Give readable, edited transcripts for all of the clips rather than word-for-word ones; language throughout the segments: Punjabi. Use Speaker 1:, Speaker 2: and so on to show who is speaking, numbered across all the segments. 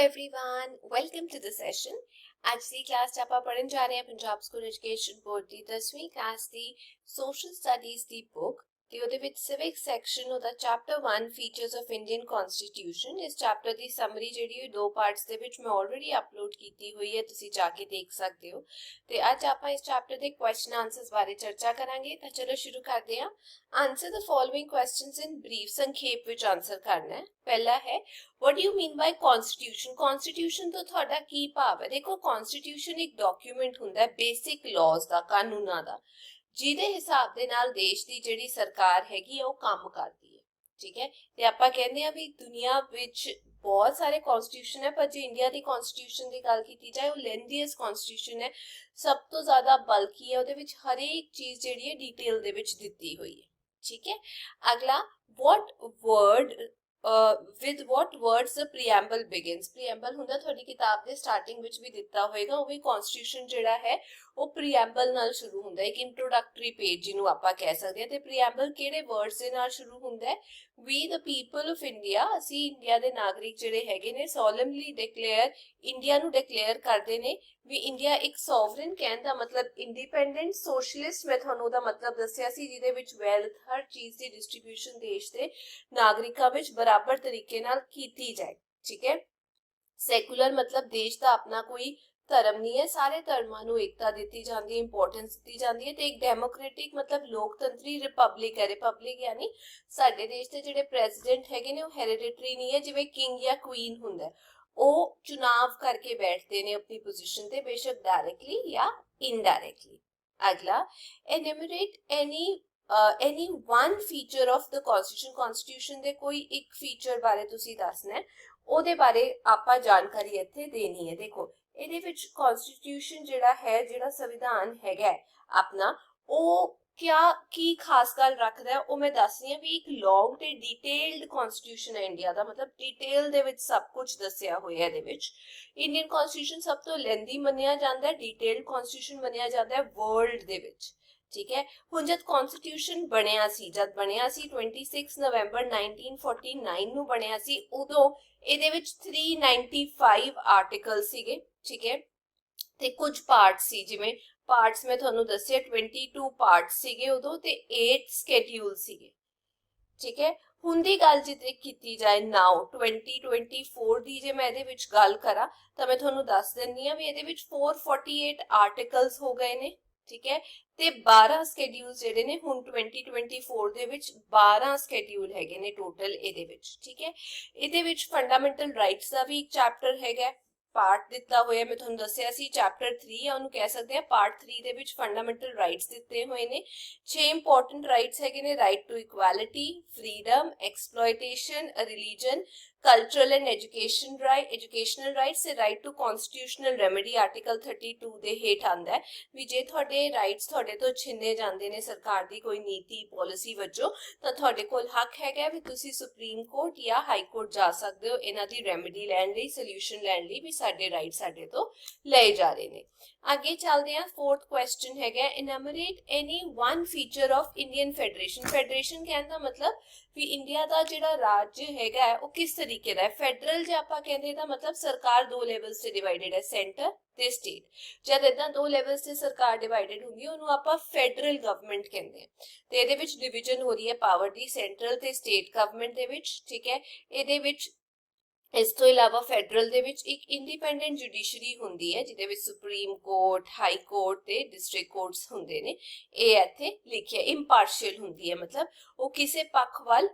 Speaker 1: everyone, welcome to the session. ਅੱਜ ਦੀ ਕਲਾਸ 'ਚ ਆਪਾਂ ਪੜ੍ਹਨ ਜਾ ਰਹੇ ਹਾਂ ਪੰਜਾਬ ਸਕੂਲ ਐਜੂਕੇਸ਼ਨ ਬੋਰਡ ਦੀ 10ਵੀਂ ਕਲਾਸ ਦੀ ਸੋਸ਼ਲ ਸਟੱਡੀਜ਼ ਦੀ ਬੁੱਕ ਤੇ ਉਹਦੇ ਵਿੱਚ ਸਿਵਿਕ ਸੈਕਸ਼ਨ ਉਹਦਾ chapter 1 features of Indian constitution. ਇਸ ਚੈਪਟਰ ਦੀ ਸਮਰੀ ਜਿਹੜੀ ਉਹ ਦੋ ਪਾਰਟਸ ਦੇ ਵਿੱਚ ਮੈਂ ਆਲਰੇਡੀ ਅਪਲੋਡ ਕੀਤੀ ਹੋਈ ਹੈ, ਤੁਸੀਂ ਜਾ ਕੇ ਦੇਖ ਸਕਦੇ ਹੋ। ਤੇ ਅੱਜ ਆਪਾਂ ਇਸ ਚੈਪਟਰ ਦੇ ਕੁਐਸਚਨ ਆਨਸਰਸ ਬਾਰੇ ਚਰਚਾ ਕਰਾਂਗੇ। ਤਾਂ ਚਲੋ ਸ਼ੁਰੂ ਕਰਦੇ ਹਾਂ। ਆਨਸਰ ਦ ਫੋਲੋਇੰਗ ਕੁਐਸਚਨਸ ਇਨ ਬਰੀਫ, ਸੰਖੇਪ ਵਿੱਚ ਆਨਸਰ ਕਰਨਾ ਹੈ। ਪਹਿਲਾ ਹੈ What do you mean by constitution? Constitution ਤੋਂ ਤੁਹਾਡਾ ਕੀ ਭਾਵ ਹੈ? ਦੇਖੋ, constitution ਇੱਕ ਡਾਕੂਮੈਂਟ ਹੁੰਦਾ ਹੈ ਬੇਸਿਕ ਲਾਜ਼ ਦਾ, ਕਾਨੂੰਨਾਂ ਦਾ, ਜਿਹਦੇ ਹਿਸਾਬ ਦੇ ਨਾਲ ਦੇਸ਼ ਦੀ ਜਿਹੜੀ ਸਰਕਾਰ ਹੈਗੀ ਉਹ ਕੰਮ ਕਰਦੀ ਹੈ। ਠੀਕ ਹੈ, ਤੇ ਆਪਾਂ ਕਹਿੰਦੇ ਆ ਵੀ ਦੁਨੀਆ ਵਿੱਚ ਬਹੁਤ ਸਾਰੇ ਕਨਸਟੀਟਿਊਸ਼ਨ ਹੈ, ਪਰ ਜੇ ਇੰਡੀਆ ਦੀ ਕਨਸਟੀਟਿਊਸ਼ਨ ਦੀ ਗੱਲ ਕੀਤੀ ਜਾਏ ਉਹ ਲੈਂਦੀਐਸਟ ਕਨਸਟੀਟਿਊਸ਼ਨ ਹੈ, ਸਭ ਤੋਂ ਜ਼ਿਆਦਾ ਬਲਕੀ ਹੈ, ਉਹਦੇ ਵਿੱਚ ਹਰੇਕ ਚੀਜ਼ ਜਿਹੜੀ ਹੈ ਡਿਟੇਲ ਦੇ ਵਿੱਚ ਦਿੱਤੀ ਹੋਈ ਹੈ। ਠੀਕ ਹੈ, ਅਗਲਾ with what words the preamble begins? preamble ਹੁੰਦਾ ਤੁਹਾਡੀ ਕਿਤਾਬ ਦੇ ਸਟਾਰਟਿੰਗ ਵਿੱਚ ਵੀ ਦਿੱਤਾ ਹੋਏਗਾ, ਉਹ ਵੀ ਕਨਸਟੀਟਿਊਸ਼ਨ ਜਿਹੜਾ ਹੈ ਉਹ preamble ਨਾਲ ਸ਼ੁਰੂ ਹੁੰਦਾ ਹੈ, ਇੱਕ ਇੰਟਰੋਡਕਟਰੀ ਪੇਜ ਜਿਹਨੂੰ ਆਪਾਂ ਕਹਿ ਸਕਦੇ ਹਾਂ। ਤੇ preamble ਕਿਹੜੇ ਵਰਡਸ ਦੇ ਨਾਲ ਸ਼ੁਰੂ ਹੁੰਦਾ ਹੈ? We the people of India, ਅਸੀਂ ਇੰਡੀਆ ਦੇ ਨਾਗਰਿਕ ਜਿਹੜੇ ਹੈਗੇ ਨੇ solemnly declare, ਇੰਡੀਆ ਨੂੰ ਡਿਕਲੇਅਰ ਕਰਦੇ ਨੇ ਵੀ ਇੰਡੀਆ ਇੱਕ ਸੋਵਰਨ, ਕਹਿਣ ਦਾ ਮਤਲਬ ਇੰਡੀਪੈਂਡੈਂਟ, ਸੋਸ਼ਲਿਸਟ ਮੈਂ ਤੁਹਾਨੂੰ ਉਹਦਾ ਮਤਲਬ ਦੱਸਿਆ ਸੀ, ਜਿਹਦੇ ਵਿੱਚ ਵੈਲਥ, ਹਰ ਚੀਜ਼ ਦੀ ਡਿਸਟ੍ਰੀਬਿਊਸ਼ਨ ਦੇਸ਼ ਦੇ ਨਾਗਰਿਕਾਂ ਵਿੱਚ ਬਰਾਬਰ ਤਰੀਕੇ ਨਾਲ ਕੀਤੀ ਜਾਏ। ਠੀਕ ਹੈ, ਸੈਕੂਲਰ ਮਤਲਬ ਦੇਸ਼ ਦਾ ਆਪਣਾ ਕੋਈ ਧਰਮ ਨਹੀਂ ਹੈ, ਸਾਰੇ ਧਰਮਾਂ ਨੂੰ ਏਕਤਾ ਦਿੱਤੀ ਜਾਂਦੀ ਹੈ, ਇੰਪੋਰਟੈਂਸ ਦਿੱਤੀ ਜਾਂਦੀ ਹੈ। ਤੇ ਇੱਕ ਡੈਮੋਕ੍ਰੈਟਿਕ ਮਤਲਬ ਲੋਕਤੰਤਰੀ ਰਿਪਬਲਿਕ ਹੈ। ਰਿਪਬਲਿਕ ਯਾਨੀ ਸਾਡੇ ਦੇਸ਼ ਦੇ ਜਿਹੜੇ ਪ੍ਰੈਜ਼ੀਡੈਂਟ ਹੈਗੇ ਨੇ ਉਹ ਹੈਰੀਡਿਟਰੀ ਨਹੀਂ ਹੈ, ਜਿਵੇਂ ਕਿੰਗ ਜਾਂ ਕੁਈਨ ਹੁੰਦਾ, ਉਹ ਚੁਣਾਵ ਕਰਕੇ ਬੈਠਦੇ ਨੇ ਆਪਣੀ ਪੋਜੀਸ਼ਨ ਤੇ, ਬੇਸ਼ੱਕ ਡਾਇਰੈਕਟਲੀ ਜਾਂ ਇਨਡਾਇਰੈਕਟਲੀ। ਅਗਲਾ, ਐਨਿਮਰੇਟ any one feature of the constitution ਦੇ ਕੋਈ ਇੱਕ ਫੀਚਰ ਬਾਰੇ ਤੁਸੀਂ ਦੱਸਣਾ ਹੈ, ਉਹਦੇ ਬਾਰੇ ਆਪਾਂ ਜਾਣਕਾਰੀ ਇੱਥੇ ਦੇਣੀ ਹੈ। ਦੇਖੋ, ਇਹਦੇ ਵਿੱਚ ਕਨਸਟੀਟਿਊਸ਼ਨ ਜਿਹੜਾ ਹੈ, ਜਿਹੜਾ ਸੰਵਿਧਾਨ ਹੈਗਾ ਆਪਣਾ, ਉਹ ਕੀ ਖਾਸ ਗੱਲ ਰੱਖਦਾ ਹੈ ਉਹ ਮੈਂ ਦੱਸਦੀ ਹਾਂ। ਵੀ ਇੱਕ ਲੌਂਗ ਤੇ ਡਿਟੇਲਡ ਕਨਸਟੀਟਿਊਸ਼ਨ ਹੈ ਇੰਡੀਆ ਦਾ, ਮਤਲਬ ਡਿਟੇਲ ਦੇ ਵਿੱਚ ਸਭ ਕੁਝ ਦੱਸਿਆ ਹੋਇਆ ਇਹਦੇ ਵਿੱਚ। ਇੰਡੀਅਨ ਕਨਸਟੀਟਿਊਸ਼ਨ ਸਭ ਤੋਂ ਲੈਂਦੀ ਮੰਨਿਆ ਜਾਂਦਾ ਹੈ, ਡਿਟੇਲਡ ਕਨਸਟੀਟਿਊਸ਼ਨ ਮੰਨਿਆ ਜਾਂਦਾ ਹੈ ਵਰਲਡ ਦੇ ਵਿੱਚ। ਠੀਕ ਹੈ, ਹੁਣ ਜਦ ਕਨਸਟੀਟਿਊਸ਼ਨ ਬਣਿਆ ਸੀ 26 ਨਵੰਬਰ 1949 ਨੂੰ ਬਣਿਆ ਸੀ, ਉਦੋਂ ਇਹਦੇ ਵਿੱਚ 395 ਆਰਟੀਕਲ ਸੀਗੇ। ਠੀਕ ਹੈ, ਤੇ ਕੁਝ ਪਾਰਟਸ ਸੀ, ਜਿਵੇਂ ਪਾਰਟਸ ਮੈਂ ਤੁਹਾਨੂੰ ਦੱਸਿਆ 22 ਪਾਰਟਸ ਸੀਗੇ ਉਦੋਂ, ਤੇ 8 ਸਕੇਡਿਊਲ ਸੀਗੇ। ਠੀਕ ਹੈ, ਹੁਣ ਦੀ ਗੱਲ ਜਿੱਤੇ ਕੀਤੀ ਜਾਏ ਨਾਓ 2024 ਦੀ, ਜੇ ਮੈਂ ਇਹਦੇ ਵਿੱਚ ਗੱਲ ਕਰਾਂ ਤਾਂ ਮੈਂ ਤੁਹਾਨੂੰ ਦੱਸ ਦਿੰਦੀ ਹਾਂ ਵੀ ਇਹਦੇ ਵਿੱਚ 448 ਆਰਟੀਕਲਸ ਹੋ ਗਏ ਨੇ। ਠੀਕ ਹੈ, ਤੇ 12 ਸਕੇਡਿਊਲ ਜਿਹੜੇ ਨੇ ਹੁਣ 2024 ਦੇ ਵਿੱਚ 12 ਸਕੇਡਿਊਲ ਹੈਗੇ ਨੇ ਟੋਟਲ ਇਹਦੇ ਵਿੱਚ। ਠੀਕ ਹੈ, ਇਹਦੇ ਵਿੱਚ ਫੰਡਾਮੈਂਟਲ ਰਾਈਟਸ ਦਾ ਵੀ ਇੱਕ ਚੈਪਟਰ ਹੈਗਾ, ਪਾਰਟ ਦਿੱਤਾ ਹੋਇਆ, ਮੈਂ ਤੁਹਾਨੂੰ ਦੱਸਿਆ ਸੀ ਚੈਪਟਰ 3 ਆ ਉਹਨੂੰ ਕਹਿ ਸਕਦੇ ਆ। ਪਾਰਟ 3 ਦੇ ਵਿੱਚ ਫੰਡਾਮੈਂਟਲ ਰਾਈਟਸ ਦਿੱਤੇ ਹੋਏ ਨੇ। 6 ਇੰਪੋਰਟੈਂਟ ਰਾਈਟਸ ਹੈਗੇ ਨੇ, right to equality, freedom, exploitation, religion, cultural and educational rights ਤੇ right to constitutional remedy article 32 ਦੇ ਹੇਠ ਆਂਦਾ ਹੈ ਵੀ ਜੇ ਤੁਹਾਡੇ ਰਾਈਟਸ ਤੁਹਾਡੇ ਤੋਂ ਛਿਨੇ ਜਾਂਦੇ ਨੇ ਸਰਕਾਰ ਦੀ ਕੋਈ ਨੀਤੀ ਪਾਲਿਸੀ ਵਜੋਂ, ਤਾਂ ਤੁਹਾਡੇ ਕੋਲ ਹੱਕ ਹੈਗਾ ਵੀ ਤੁਸੀਂ ਸੁਪਰੀਮ ਕੋਰਟ ਜਾਂ ਹਾਈ ਕੋਰਟ ਜਾ ਸਕਦੇ ਹੋ ਇਹਨਾਂ ਦੀ ਰੈਮੇਡੀ ਲੈਣ ਲਈ, ਸੋਲੂਸ਼ਨ ਲੈਣ ਲਈ, ਵੀ ਸਾਡੇ ਰਾਈਟ ਸਾਡੇ ਤੋਂ ਲਏ ਜਾ ਰਹੇ ਨੇ। ਅੱਗੇ ਚੱਲਦੇ ਹਾਂ, ਫੋਰਥ ਕੁਐਸਚਨ ਹੈਗਾ, enumerate any one feature of Indian federation. Federation ਕਹਿਣ ਦਾ ਮਤਲਬ ਵੀ ਇੰਡੀਆ ਦਾ ਜਿਹੜਾ ਰਾਜ ਹੈਗਾ ਉਹ ਕਿਸ ਤਰੀਕੇ ਦਾ ਹੈ। ਫੈਡਰਲ ਜੇ ਆਪਾਂ ਕਹਿੰਦੇ ਤਾਂ ਮਤਲਬ ਸਰਕਾਰ ਦੋ ਲੈਵਲਸ ਤੇ ਡਿਵਾਈਡਡ ਹੈ, ਸੈਂਟਰ ਤੇ ਸਟੇਟ। ਜਦ ਇਦਾਂ ਦੋ ਲੈਵਲਸ ਤੇ ਸਰਕਾਰ ਡਿਵਾਈਡਡ ਹੁੰਦੀ ਹੈ ਉਹਨੂੰ ਆਪਾਂ ਫੈਡਰਲ ਗਵਰਨਮੈਂਟ ਕਹਿੰਦੇ ਆ। ਤੇ ਇਹਦੇ ਵਿੱਚ ਡਿਵੀਜ਼ਨ ਹੋ ਰਹੀ ਹੈ ਪਾਵਰ ਦੀ ਸੈਂਟਰਲ ਤੇ ਸਟੇਟ ਗਵਰਨਮੈਂਟ ਦੇ ਵਿੱਚ। ਠੀਕ ਹੈ, ਇਹਦੇ ਵਿੱਚ ਇਸ ਤੋਂ ਇਲਾਵਾ ਫੈਡਰਲ ਦੇ ਵਿੱਚ ਇੱਕ ਇੰਡੀਪੈਂਡੈਂਟ ਜੁਡੀਸ਼ਰੀ ਹੁੰਦੀ ਹੈ, ਜਿਹਦੇ ਵਿੱਚ ਸੁਪਰੀਮ ਕੋਰਟ, ਹਾਈ ਕੋਰਟ ਤੇ ਡਿਸਟ੍ਰਿਕਟ ਕੋਰਟਸ ਹੁੰਦੇ ਨੇ। ਇਹ ਇੱਥੇ ਲਿਖਿਆ ਇੰਪਾਰਸ਼ੀਅਲ ਹੁੰਦੀ ਹੈ, ਮਤਲਬ ਉਹ ਕਿਸੇ ਪੱਖ ਵੱਲ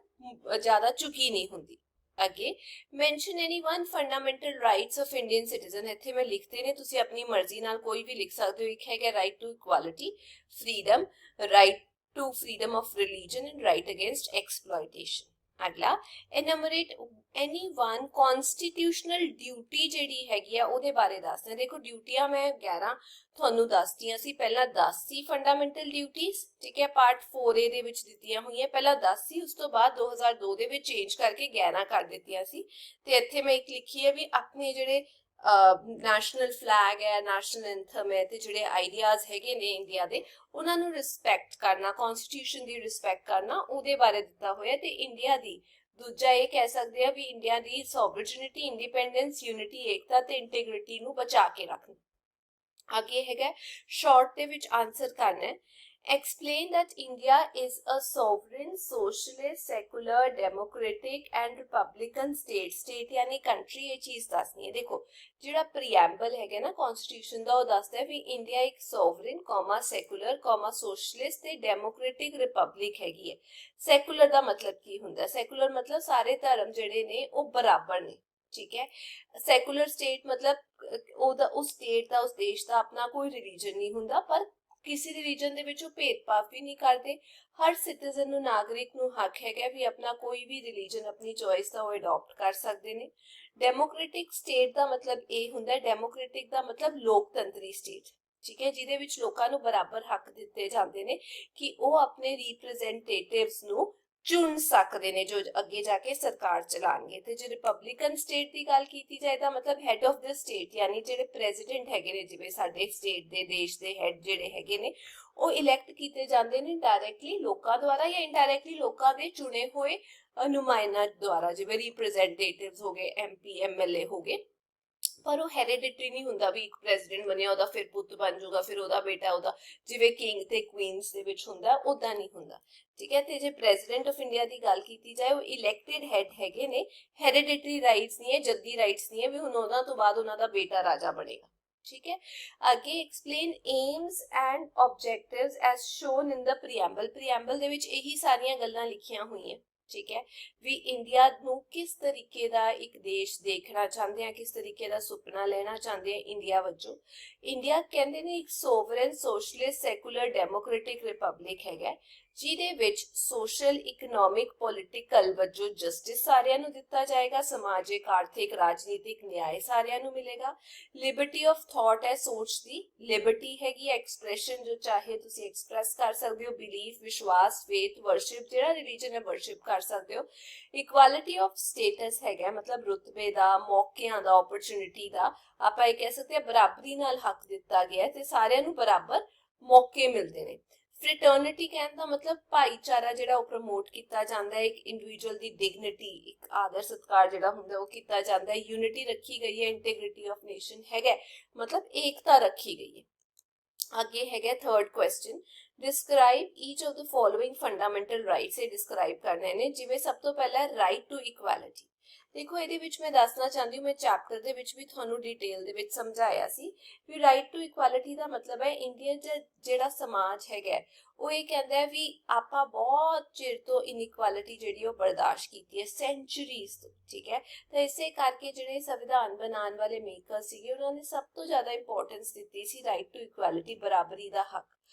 Speaker 1: ਜ਼ਿਆਦਾ ਝੁਕੀ ਨਹੀਂ ਹੁੰਦੀ। ਅੱਗੇ, mention any one fundamental rights of Indian citizen. ਇੱਥੇ ਮੈਂ ਲਿਖਦੇ ਨੇ, ਤੁਸੀਂ ਆਪਣੀ ਮਰਜ਼ੀ ਨਾਲ ਕੋਈ ਵੀ ਲਿਖ ਸਕਦੇ ਹੋ। ਇੱਕ ਹੈਗਾ right to equality, freedom, right to freedom of religion and right against exploitation. ਅਗਲਾ, enumerate any one constitutional duty ਜਿਹੜੀ ਹੈਗੀ ਆ ਉਹਦੇ ਬਾਰੇ ਦੱਸਦੇ। ਦੇਖੋ, ਡਿਊਟੀਆਂ ਮੈਂ 11 ਤੁਹਾਨੂੰ ਦੱਸਦੀਆਂ ਸੀ, ਪਹਿਲਾਂ 10 ਸੀ ਫੰਡਾਮੈਂਟਲ ਡਿਊਟੀਜ਼। ਠੀਕ ਹੈ, ਪਾਰਟ 4A ਦੇ ਵਿੱਚ ਦਿੱਤੀਆਂ ਹੋਈਆਂ, ਪਹਿਲਾਂ 10 ਸੀ, ਉਸ ਤੋਂ ਬਾਅਦ 2002 ਦੇ ਵਿੱਚ ਚੇਂਜ ਕਰਕੇ 11 ਕਰ ਦਿੱਤੀਆਂ ਸੀ। ਤੇ ਇੱਥੇ ਮੈਂ ਇੱਕ ਲਿਖੀ ਹੈ ਵੀ ਆਪਣੇ ਜਿਹੜੇ ਨੈਸ਼ਨਲ ਫਲੈਗ ਹੈ, ਨੈਸ਼ਨਲ ਐਂਥਮ ਹੈ, ਤੇ ਜਿਹੜੇ ਆਈਡੀਆਜ਼ ਹੈਗੇ ਨੇ ਇੰਡੀਆ ਦੇ, ਉਹਨਾਂ ਨੂੰ ਰਿਸਪੈਕਟ ਕਰਨਾ, ਕਨਸਟੀਟਿਊਸ਼ਨ ਦੀ ਰਿਸਪੈਕਟ ਕਰਨਾ, ਉਹਦੇ ਬਾਰੇ ਦਿੱਤਾ ਹੋਇਆ। ਤੇ ਇੰਡੀਆ ਦੀ ਦੂਜਾ ਇਹ ਕਹਿ ਸਕਦੇ ਆ ਵੀ ਇੰਡੀਆ ਦੀ ਸੋਵਰੇਨਿਟੀ, ਇੰਡੀਪੈਂਡੈਂਸ, ਯੂਨਿਟੀ, ਏਕਤਾ ਤੇ ਇੰਟੀਗ੍ਰਿਟੀ ਨੂੰ ਬਚਾ ਕੇ ਰੱਖਣਾ। ਅੱਗੇ ਹੈਗਾ ਸ਼ਾਰਟ ਦੇ ਵਿੱਚ ਆਨਸਰ ਕਰਨਾ ਹੈ। Explain that India is a sovereign, socialist, secular, democratic and republican state. State यानी country, ये चीज दसनी है। देखो जिहड़ा preamble है ना constitution ਦਾ, ਉਹ ਦੱਸਦਾ ਹੈ ਵੀ ਇੰਡੀਆ ਇੱਕ sovereign, secular, socialist ਤੇ democratic republic ਹੈਗੀ ਹੈ। secular ਦਾ ਮਤਲਬ ਕੀ ਹੁੰਦਾ? secular ਮਤਲਬ ਸਾਰੇ ਧਰਮ ਜਿਹੜੇ ਨੇ ਉਹ ਬਰਾਬਰ ਨੇ, ਠੀਕ ਹੈ। ਸੈਕੂਲਰ ਸਟੇਟ ਮਤਲਬ ਉਹਦਾ, ਉਸ ਸਟੇਟ ਦਾ, ਉਸ ਦੇਸ਼ ਦਾ ਆਪਣਾ ਕੋਈ ਰਿਲੀਜਨ ਨਹੀਂ ਹੁੰਦਾ, ਪਰ ਕਿਸੇ ਰਿਲੀਜਨ ਦੇ ਵਿੱਚ ਉਹ ਭੇਦਭਾਵ ਵੀ ਨਹੀਂ ਕਰਦੇ। ਹਰ ਸਿਟੀਜ਼ਨ ਨੂੰ, ਨਾਗਰਿਕ ਨੂੰ ਹੱਕ ਹੈਗਾ ਵੀ ਆਪਣਾ ਕੋਈ ਵੀ ਰਿਲੀਜਨ, ਆਪਣੀ ਚੋਇਸ ਦਾ ਉਹ ਅਡਾਪਟ ਕਰ ਸਕਦੇ ਨੇ। ਡੈਮੋਕ੍ਰੈਟਿਕ ਸਟੇਟ ਦਾ ਮਤਲਬ ਇਹ ਹੁੰਦਾ, ਡੈਮੋਕ੍ਰੈਟਿਕ ਦਾ ਮਤਲਬ ਲੋਕਤੰਤਰੀ ਸਟੇਟ, ਠੀਕ ਹੈ, ਜਿਹਦੇ ਵਿੱਚ ਲੋਕਾਂ ਨੂੰ ਬਰਾਬਰ ਹੱਕ ਦਿੱਤੇ ਜਾਂਦੇ ਨੇ ਕਿ ਉਹ ਆਪਣੇ ਰਿਪਰੈਜ਼ੈਂਟੇਟਿਵਸ ਨੂੰ ਚੁਣ ਸਕਦੇ ਨੇ ਜੋ ਅੱਗੇ ਜਾ ਕੇ ਸਰਕਾਰ ਚਲਾਣਗੇ। ਤੇ ਜੇ ਰਿਪਬਲਿਕਨ ਸਟੇਟ ਦੀ ਗੱਲ ਕੀਤੀ ਜਾਏ ਤਾਂ ਮਤਲਬ ਹੈਡ ਆਫ ਦ ਸਟੇਟ, ਯਾਨੀ ਜਿਹੜੇ ਪ੍ਰੈਜ਼ੀਡੈਂਟ ਹੈਗੇ ਨੇ, ਜਿਵੇਂ ਸਾਡੇ ਸਟੇਟ ਦੇ, ਦੇਸ਼ ਦੇ ਹੈਡ ਜਿਹੜੇ ਹੈਗੇ ਨੇ, ਉਹ ਇਲੈਕਟ ਕੀਤੇ ਜਾਂਦੇ ਨੇ ਡਾਇਰੈਕਟਲੀ ਲੋਕਾਂ ਦੁਆਰਾ ਜਾਂ ਇਨਡਾਇਰੈਕਟਲੀ ਲੋਕਾਂ ਦੇ ਚੁਣੇ ਹੋਏ ਨੁਮਾਇੰਦਿਆਂ ਦੁਆਰਾ, ਜਿਵੇਂ ਰਿਪਰੈਜ਼ੈਂਟੇਟਿਵਸ ਹੋ ਗਏ, MP MLA ਹੋ ਗਏ। ਪਰ ਉਹ ਹੈਰੀਡਿਟਰੀ ਨਹੀਂ ਹੁੰਦਾ ਵੀ ਇੱਕ ਪ੍ਰੈਜ਼ੀਡੈਂਟ ਬਣਿਆ ਉਹਦਾ ਫਿਰ ਪੁੱਤ ਬਣ ਜਾਊਗਾ, ਫਿਰ ਉਹਦਾ ਬੇਟਾ, ਉਹਦਾ ਜਿਵੇਂ ਕਿੰਗ ਤੇ ਕੁਈਨਸ ਦੇ ਵਿੱਚ ਹੁੰਦਾ, ਉਦਾਂ ਨਹੀਂ ਹੁੰਦਾ, ਠੀਕ ਹੈ। ਤੇ ਜੇ ਪ੍ਰੈਜ਼ੀਡੈਂਟ ਆਫ ਇੰਡੀਆ ਦੀ ਗੱਲ ਕੀਤੀ ਜਾਏ, ਉਹ ਇਲੈਕਟਿਡ ਹੈਡ ਹੈਗੇ ਨੇ, ਹੈਰੀਡਿਟਰੀ ਰਾਈਟਸ ਨਹੀਂ ਹੈ, ਜੱਦੀ ਰਾਈਟਸ ਨਹੀਂ ਹੈ ਵੀ ਹੁਣ ਉਹਨਾਂ ਤੋਂ ਬਾਅਦ ਉਹਨਾਂ ਦਾ ਬੇਟਾ ਰਾਜਾ ਬਣੇਗਾ, ਠੀਕ ਹੈ। ਅੱਗੇ explain aims and objectives as shown in the preamble. Preamble ਦੇ ਵਿੱਚ ਇਹੀ ਸਾਰੀਆਂ ਗੱਲਾਂ ਲਿਖੀਆਂ ਹੋਈਆਂ, ਠੀਕ ਹੈ, ਵੀ ਇੰਡੀਆ ਨੂੰ ਕਿਸ ਤਰੀਕੇ ਦਾ ਇੱਕ ਦੇਸ਼ ਦੇਖਣਾ ਚਾਹੁੰਦੇ ਆ, ਕਿਸ ਤਰੀਕੇ ਦਾ ਸੁਪਨਾ ਲੈਣਾ ਚਾਹੁੰਦੇ ਆ ਇੰਡੀਆ ਵਜੋਂ। ਇੰਡੀਆ ਕਹਿੰਦੇ ਨੇ ਇੱਕ sovereign, socialist, secular, democratic republic ਹੈਗਾ, ਜਿਹਦੇ ਵਿੱਚ ਸੋਸ਼ਲ, ਇਕਨੋਮਿਕ, ਪੋਲੀਟੀਕਲ ਵਜੋਂ ਜਸਟਿਸ ਸਾਰਿਆਂ ਨੂੰ ਦਿੱਤਾ ਜਾਏਗਾ, ਸਮਾਜਿਕ, ਆਰਥਿਕ, ਰਾਜਨੀਤਿਕ ਨਿਆਂ ਸਾਰਿਆਂ ਨੂੰ ਮਿਲੇਗਾ। ਲਿਬਰਟੀ ਆਫ ਥਾਟ ਹੈ, ਸੋਚ ਦੀ ਲਿਬਰਟੀ ਹੈਗੀ, ਐਕਸਪ੍ਰੈਸ਼ਨ ਜੋ ਚਾਹੇ ਤੁਸੀਂ ਐਕਸਪ੍ਰੈਸ ਕਰ ਸਕਦੇ ਹੋ, ਬਿਲੀਫ, ਵਿਸ਼ਵਾਸ, ਫੇਥ, ਵਰਸ਼ਿਪ, ਜਿਹੜਾ ਰਿਲੀਜਨ ਹੈ ਵਰਸ਼ਿਪ ਕਰ ਸਕਦੇ ਹੋ। ਇਕੁਐਲਿਟੀ ਆਫ ਸਟੇਟਸ ਹੈਗਾ, ਮਤਲਬ ਰੁਤਬੇ ਦਾ, ਮੌਕਿਆਂ ਦਾ, ਓਪਰਚੁਨਿਟੀ ਦਾ, ਆਪਾਂ ਇਹ ਕਹਿ ਸਕਦੇ ਹਾਂ ਬਰਾਬਰੀ ਨਾਲ ਹੱਕ ਦਿੱਤਾ ਗਿਆ ਤੇ ਸਾਰਿਆਂ ਨੂੰ ਬਰਾਬਰ ਮੌਕੇ ਮਿਲਦੇ ਨੇ। ਫ੍ਰੈਟਰਨਿਟੀ ਕਹਿਣ ਦਾ ਮਤਲਬ ਭਾਈਚਾਰਾ ਜਿਹੜਾ ਉਹ ਪ੍ਰਮੋਟ ਕੀਤਾ ਜਾਂਦਾ ਹੈ, ਇੱਕ ਇੰਡੀਵਿਜੂਅਲ ਦੀ ਡਿਗਨਿਟੀ, ਇੱਕ ਆਦਰ ਸਤਿਕਾਰ ਜਿਹੜਾ ਹੁੰਦਾ ਉਹ ਕੀਤਾ ਜਾਂਦਾ ਹੈ। ਯੂਨਿਟੀ ਰੱਖੀ ਗਈ ਹੈ, ਇੰਟੀਗ੍ਰਿਟੀ ਆਫ ਨੇਸ਼ਨ ਹੈਗਾ, ਮਤਲਬ ਏਕਤਾ ਰੱਖੀ ਗਈ ਹੈ। ਅੱਗੇ ਹੈਗਾ third question, describe each of the following fundamental rights. ਇਹ ਡਿਸਕ੍ਰਾਈਬ ਕਰਨੇ ਨੇ, ਜਿਵੇਂ ਸਭ ਤੋਂ ਪਹਿਲਾਂ ਰਾਈਟ ਟੂ ਇਕੁਐਲਿਟੀ। ਦੇਖੋ ਇਹਦੇ ਵਿੱਚ ਮੈਂ ਦੱਸਣਾ ਚਾਹੁੰਦੀ ਹਾਂ, ਮੈਂ ਚੈਪਟਰ ਦੇ ਵਿੱਚ ਵੀ ਤੁਹਾਨੂੰ ਡਿਟੇਲ ਦੇ ਵਿੱਚ ਸਮਝਾਇਆ ਸੀ ਵੀ ਰਾਈਟ ਟੂ ਇਕੁਐਲਿਟੀ ਦਾ ਮਤਲਬ ਹੈ ਇੰਡੀਆ ਜਿਹੜਾ ਸਮਾਜ ਹੈਗਾ ਉਹ ਇਹ ਕਹਿੰਦਾ ਹੈ ਵੀ ਆਪਾਂ ਬਹੁਤ ਚਿਰ ਤੋਂ ਇਨਇਕੁਐਲਿਟੀ ਜਿਹੜੀ ਉਹ ਬਰਦਾਸ਼ਤ ਕੀਤੀ ਹੈ, ਸੈਂਚੁਰੀਜ਼ ਤੋਂ, ਠੀਕ ਹੈ। ਤਾਂ ਇਸੇ ਕਰਕੇ ਜਿਹੜੇ ਸੰਵਿਧਾਨ ਬਣਾਉਣ ਵਾਲੇ ਮੇਕਰ ਸੀਗੇ ਉਹਨਾਂ ਨੇ ਸਭ ਤੋਂ ਜ਼ਿਆਦਾ ਇੰਪੋਰਟੈਂਸ ਦਿੱਤੀ ਸੀ ਰਾਈਟ ਟੂ ਇਕੁਐਲਿਟੀ, ਬਰਾਬਰੀ ਦਾ ਹੱਕ।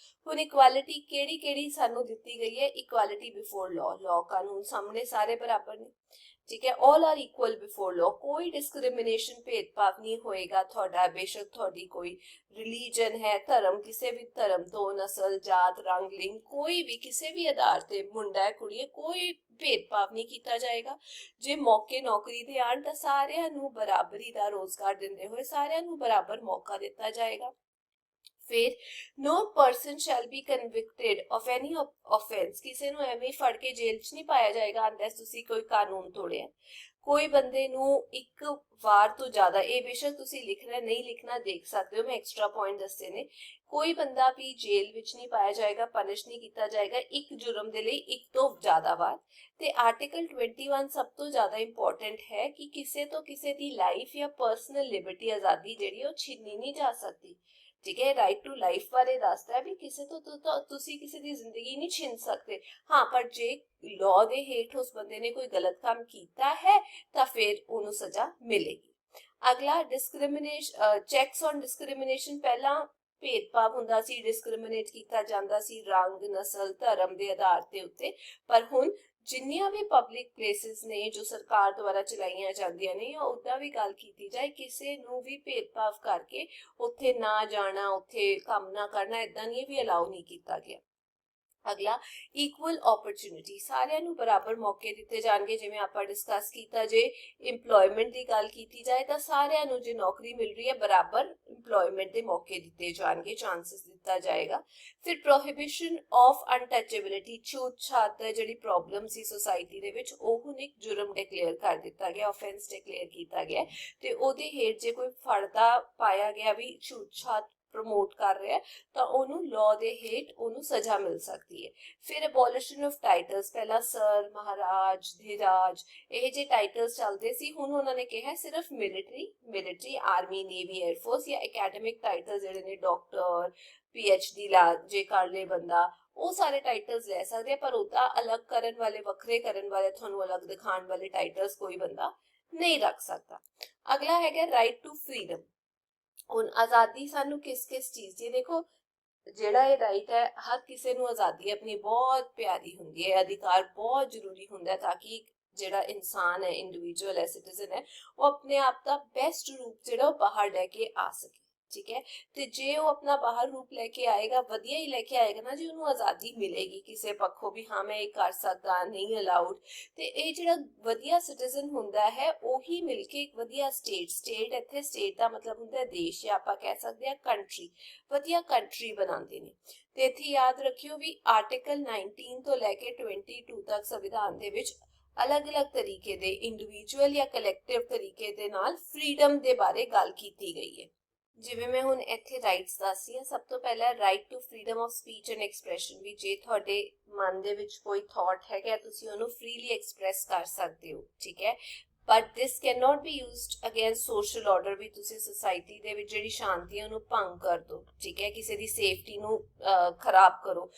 Speaker 1: ਹੁਣ ਇਕੁਐਲਿਟੀ ਕਿਹੜੀ ਕਿਹੜੀ ਸਾਨੂੰ ਦਿੱਤੀ ਗਈ ਹੈ? ਇਕੁਐਲਿਟੀ ਬਿਫੋਰ ਲਾਅ, ਲਾਅ ਕਾਨੂੰਨ ਸਾਹਮਣੇ ਸਾਰੇ ਬਰਾਬਰ ਨੇ, ਠੀਕ ਹੈ। All are equal before law, ਕੋਈ ਡਿਸਕ੍ਰਿਮੀਨੇਸ਼ਨ, ਭੇਦਭਾਵ ਨਹੀਂ ਹੋਏਗਾ ਤੁਹਾਡਾ, ਬੇਸ਼ੱਕ ਤੁਹਾਡੀ ਕੋਈ ਰਿਲੀਜਨ ਹੈ, ਧਰਮ, ਕਿਸੇ ਵੀ ਧਰਮ ਤੋਂ, ਨਸਲ, ਜਾਤ, ਰੰਗ, ਲਿੰਗ, ਕੋਈ ਵੀ ਕਿਸੇ ਵੀ ਆਧਾਰ ਤੇ, ਮੁੰਡਾ ਹੈ, ਕੁੜੀ ਹੈ, ਕੋਈ ਭੇਦਭਾਵ ਨਹੀਂ ਕੀਤਾ ਜਾਏਗਾ। ਜੇ ਮੌਕੇ ਨੌਕਰੀ ਦੇ ਆਣ ਤਾਂ ਸਾਰਿਆਂ ਨੂੰ ਬਰਾਬਰੀ ਦਾ ਰੋਜ਼ਗਾਰ ਦਿੰਦੇ ਹੋਏ ਸਾਰਿਆਂ ਨੂੰ ਬਰਾਬਰ ਮੌਕਾ ਦਿੱਤਾ ਜਾਏਗਾ। ਫਿਰ no person shall be convicted of any offense, ਕਿਸੇ ਨੂੰ ਐਵੇਂ ਫੜ ਕੇ ਜੇਲ੍ਹ 'ਚ ਨਹੀਂ ਪਾਇਆ ਜਾਏਗਾ unless ਤੁਸੀਂ ਕੋਈ ਕਾਨੂੰਨ ਤੋੜਿਆ। ਕੋਈ ਬੰਦੇ ਨੂੰ ਇੱਕ ਵਾਰ ਤੋਂ ਜ਼ਿਆਦਾ, ਇਹ ਬੇਸ਼ੱਕ ਤੁਸੀਂ ਲਿਖਣਾ ਨਹੀਂ ਲਿਖਣਾ ਦੇਖ ਸਕਦੇ ਹੋ, ਮੈਂ ਐਕਸਟਰਾ ਪੁਆਇੰਟ ਦੱਸੇ ਨੇ, ਕੋਈ ਬੰਦਾ ਵੀ ਜੇਲ੍ਹ ਵਿੱਚ ਨਹੀਂ ਪਾਇਆ ਜਾਏਗਾ, ਪਨਿਸ਼ ਨਹੀਂ ਕੀਤਾ ਜਾਏਗਾ ਇੱਕ ਜੁਰਮ ਦੇ ਲਈ ਇੱਕ ਤੋਂ ਜ਼ਿਆਦਾ ਵਾਰ। ਤੇ ਆਰਟੀਕਲ 21 ਸਭ ਤੋਂ ਜ਼ਿਆਦਾ ਇੰਪੋਰਟੈਂਟ ਹੈ ਕਿ ਕਿਸੇ ਤੋਂ ਕਿਸੇ ਦੀ ਲਾਈਫ ਜਾਂ ਪਰਸਨਲ ਲਿਬਰਟੀ, ਆਜ਼ਾਦੀ ਜਿਹੜੀ ਉਹ ਛੀਨੀ ਨਹੀਂ ਜਾ ਸਕਦੀ, ਠੀਕ ਹੈ। ਰਾਈਟ ਟੂ ਲਾਈਫ ਬਾਰੇ ਦੱਸਦਾ ਹੈ ਵੀ ਕਿਸੇ ਤੋਂ ਤੁਸੀਂ ਕਿਸੇ ਦੀ ਜ਼ਿੰਦਗੀ ਨਹੀਂ ਛੀਨ ਸਕਦੇ, ਹਾਂ, ਪਰ ਜੇ ਲਾਅ ਦੇ ਹੇਠ ਉਸ ਬੰਦੇ ਨੇ ਕੋਈ ਗਲਤ ਕੰਮ ਕੀਤਾ ਹੈ ਤਾਂ ਫਿਰ ਉਹਨੂੰ ਸਜ਼ਾ ਮਿਲੇਗੀ। ਅਗਲਾ ਡਿਸਕ੍ਰਿਮੀਨੇਸ਼ਨ, ਚੈਕਸ ਔਨ ਡਿਸਕ੍ਰਿਮੀਨੇਸ਼ਨ। ਪਹਿਲਾਂ ਭੇਦਭਾਵ ਹੁੰਦਾ ਸੀ, ਡਿਸਕ੍ਰਿਮੀਨੇਟ ਕੀਤਾ ਜਾਂਦਾ ਸੀ ਰੰਗ, ਨਸਲ, ਧਰਮ ਦੇ ਆਧਾਰ ਤੇ ਉੱਤੇ, ਪਰ ਹੁਣ ਜਿੰਨੀਆਂ ਵੀ ਪਬਲਿਕ ਪਲੇਸਿਸ ਨੇ ਜੋ ਸਰਕਾਰ ਦੁਆਰਾ ਚਲਾਈਆਂ ਜਾਂਦੀਆਂ ਨੇ, ਜਾਂ ਉੱਦਾਂ ਵੀ ਗੱਲ ਕੀਤੀ ਜਾਏ, ਕਿਸੇ ਨੂੰ ਵੀ ਭੇਦਭਾਵ ਕਰਕੇ ਉੱਥੇ ਨਾ ਜਾਣਾ, ਉੱਥੇ ਕੰਮ ਨਾ ਕਰਨਾ, ਇਦਾਂ ਨਹੀਂ ਵੀ ਅਲਾਉ ਨਹੀਂ ਕੀਤਾ ਗਿਆ। अगला इक्वल अपॉर्चुनिटी, सारिਆਂ ਨੂੰ बराबर मौके ਦਿੱਤੇ ਜਾਣਗੇ। ਜਿਵੇਂ ਆਪਾਂ ਡਿਸਕਸ ਕੀਤਾ, ਜੇ ਇੰਪਲੋਇਮੈਂਟ ਦੀ ਗੱਲ ਕੀਤੀ ਜਾਏ ਤਾਂ ਸਾਰਿਆਂ ਨੂੰ ਜੇ ਨੌਕਰੀ ਮਿਲ ਰਹੀ ਹੈ ਬਰਾਬਰ ਇੰਪਲੋਇਮੈਂਟ ਦੇ ਮੌਕੇ ਦਿੱਤੇ ਜਾਣਗੇ, ਚਾਂਸਸ ਦਿੱਤਾ ਜਾਏਗਾ। ਫਿਰ ਪ੍ਰੋਹਿਬਿਸ਼ਨ ਆਫ ਅਨਟੱਚੇਬਿਲਿਟੀ, ਛੂਤ ਛਾਤ ਜਿਹੜੀ ਪ੍ਰੋਬਲਮ ਸੀ ਸੋਸਾਇਟੀ ਦੇ ਵਿੱਚ ਉਹ ਹੁਣ ਇੱਕ ਜੁਰਮ ਡਿਕਲੇਅਰ ਕਰ ਦਿੱਤਾ ਗਿਆ, ਆਫੈਂਸ ਡਿਕਲੇਅਰ ਕੀਤਾ ਗਿਆ ਤੇ ਉਹਦੇ ਹੇਠ ਜੇ ਕੋਈ ਫੜਦਾ ਪਾਇਆ ਗਿਆ ਵੀ ਛੂਤ ਛਾਤ ਪ੍ਰਮੋਟ ਕਰ ਰਿਹਾ ਤਾਂ ਉਹਨੂੰ ਲਾਅ ਦੇ ਹੇਠ ਉਹਨੂੰ ਸਜ਼ਾ ਮਿਲ ਸਕਦੀ ਹੈ। ਫਿਰ ਐਬੋਲਿਸ਼ਨ ਆਫ ਟਾਈਟਲਸ, ਪਹਿਲਾਂ ਸਰ, ਮਹਾਰਾਜ, ਧੀਰਾਜ ਇਹ ਜੇ ਟਾਈਟਲਸ ਚੱਲਦੇ ਸੀ, ਹੁਣ ਉਹਨਾਂ ਨੇ ਕਿਹਾ ਸਿਰਫ ਮਿਲਟਰੀ ਆਰਮੀ, ਨੇਵੀ, 에ਅਰਫੋਰਸ ਜਾਂ ਅਕੈਡਮਿਕ ਟਾਈਟਲ ਜਿਹੜੇ ਨੇ ਡਾਕਟਰ, PhD ਲਾ ਜੇ ਕਰ ਲੇ ਬੰਦਾ, ਉਹ ਸਾਰੇ ਟਾਈਟਲਸ ਲੈ ਸਕਦੇ ਆ, ਪਰ ਉਹਦਾ ਅਲੱਗ ਕਰਨ ਵਾਲੇ, ਵੱਖਰੇ ਕਰਨ ਵਾਲੇ, ਤੁਹਾਨੂੰ ਅਲੱਗ ਦਿਖਾਉਣ ਵਾਲੇ ਟਾਈਟਲਸ ਕੋਈ ਬੰਦਾ ਨਹੀਂ ਰੱਖ ਸਕਦਾ। ਅਗਲਾ ਹੈਗਾ ਰਾਈਟ ਟੂ ਫਰੀडम। ਹੁਣ ਆਜ਼ਾਦੀ ਸਾਨੂੰ ਕਿਸ ਚੀਜ਼ ਦੀ, ਦੇਖੋ ਜਿਹੜਾ ਇਹ ਰਾਈਟ ਹੈ ਹਰ ਕਿਸੇ ਨੂੰ ਆਜ਼ਾਦੀ ਆਪਣੀ ਬਹੁਤ ਪਿਆਰੀ ਹੁੰਦੀ ਹੈ, ਅਧਿਕਾਰ ਬਹੁਤ ਜ਼ਰੂਰੀ ਹੁੰਦਾ ਹੈ ਤਾਂ ਕਿ ਜਿਹੜਾ ਇਨਸਾਨ ਹੈ, ਇੰਡੀਵਿਜੂਅਲ ਹੈ, ਸਿਟੀਜ਼ਨ ਹੈ, ਉਹ ਆਪਣੇ ਆਪ ਦਾ ਬੈਸਟ ਰੂਪ ਜਿਹੜਾ ਉਹ ਬਾਹਰ ਲੈ ਕੇ ਆ ਸਕੇ। ਠੀਕ ਹੈ, ਤੇ ਜੇ ਉਹ ਆਪਣਾ ਬਾਹਰ ਰੂਪ ਲੈ ਕੇ ਆਏਗਾ, ਵਧੀਆ ਹੀ ਲੈ ਕੇ ਆਏਗਾ ਨਾ ਜੀ, ਉਹਨੂੰ ਆਜ਼ਾਦੀ ਮਿਲੇਗੀ ਕਿਸੇ ਪੱਖੋਂ ਵੀ, ਹਾਂ ਮੈਂ ਇਹ ਕਰ ਸਕਦਾ, ਨਹੀਂ ਅਲਾਉਡ। ਤੇ ਇਹ ਜਿਹੜਾ ਵਧੀਆ ਸਿਟੀਜ਼ਨ ਹੁੰਦਾ ਹੈ ਉਹੀ ਮਿਲ ਕੇ ਇੱਕ ਵਧੀਆ ਸਟੇਟ ਇੱਥੇ ਸਟੇਟ ਦਾ ਮਤਲਬ ਹੁੰਦਾ ਹੈ ਦੇਸ਼, ਜਾਂ ਆਪਾਂ ਕਹਿ ਸਕਦੇ ਹਾਂ ਕੰਟਰੀ, ਵਧੀਆ ਕੰਟਰੀ ਬਣਾਉਂਦੇ ਨੇ। ਤੇ ਇੱਥੇ ਯਾਦ ਰੱਖਿਓ ਵੀ ਆਰਟੀਕਲ 19 ਤੋਂ ਲੈ ਕੇ 22 ਤੱਕ ਸੰਵਿਧਾਨ ਦੇ ਵਿੱਚ ਅਲੱਗ-ਅਲੱਗ ਤਰੀਕੇ ਦੇ ਇੰਡੀਵਿਜੂਅਲ ਜਾਂ ਕਲੈਕਟਿਵ ਤਰੀਕੇ ਦੇ ਨਾਲ ਫਰੀडम ਦੇ ਬਾਰੇ ਗੱਲ ਕੀਤੀ ਗਈ ਹੈ। ਜਿਵੇਂ ਮੈਂ ਹੁਣ ਇੱਥੇ ਰਾਈਟਸ ਦੱਸੀ ਆ, ਸਭ ਤੋਂ ਪਹਿਲਾਂ right to freedom of speech and expression, ਵੀ ਜੇ ਤੁਹਾਡੇ ਮਨ ਦੇ ਵਿੱਚ ਕੋਈ ਥਾਟ ਹੈਗਾ ਤੁਸੀਂ ਉਹਨੂੰ ਫ੍ਰੀਲੀ ਐਕਸਪ੍ਰੈਸ ਕਰ ਸਕਦੇ ਹੋ। ਠੀਕ ਹੈ, but this can not be used against social order, ਵੀ ਤੁਸੀਂ ਸੋਸਾਇਟੀ ਦੇ ਵਿੱਚ ਜਿਹੜੀ ਸ਼ਾਂਤੀ ਹੈ ਉਹਨੂੰ ਭੰਗ ਕਰ ਦੋ। ਠੀਕ ਹੈ, ਕਿਸੇ ਦੀ ਸੇਫਟੀ ਨੂੰ ਖਰਾਬ ਕਰੋ,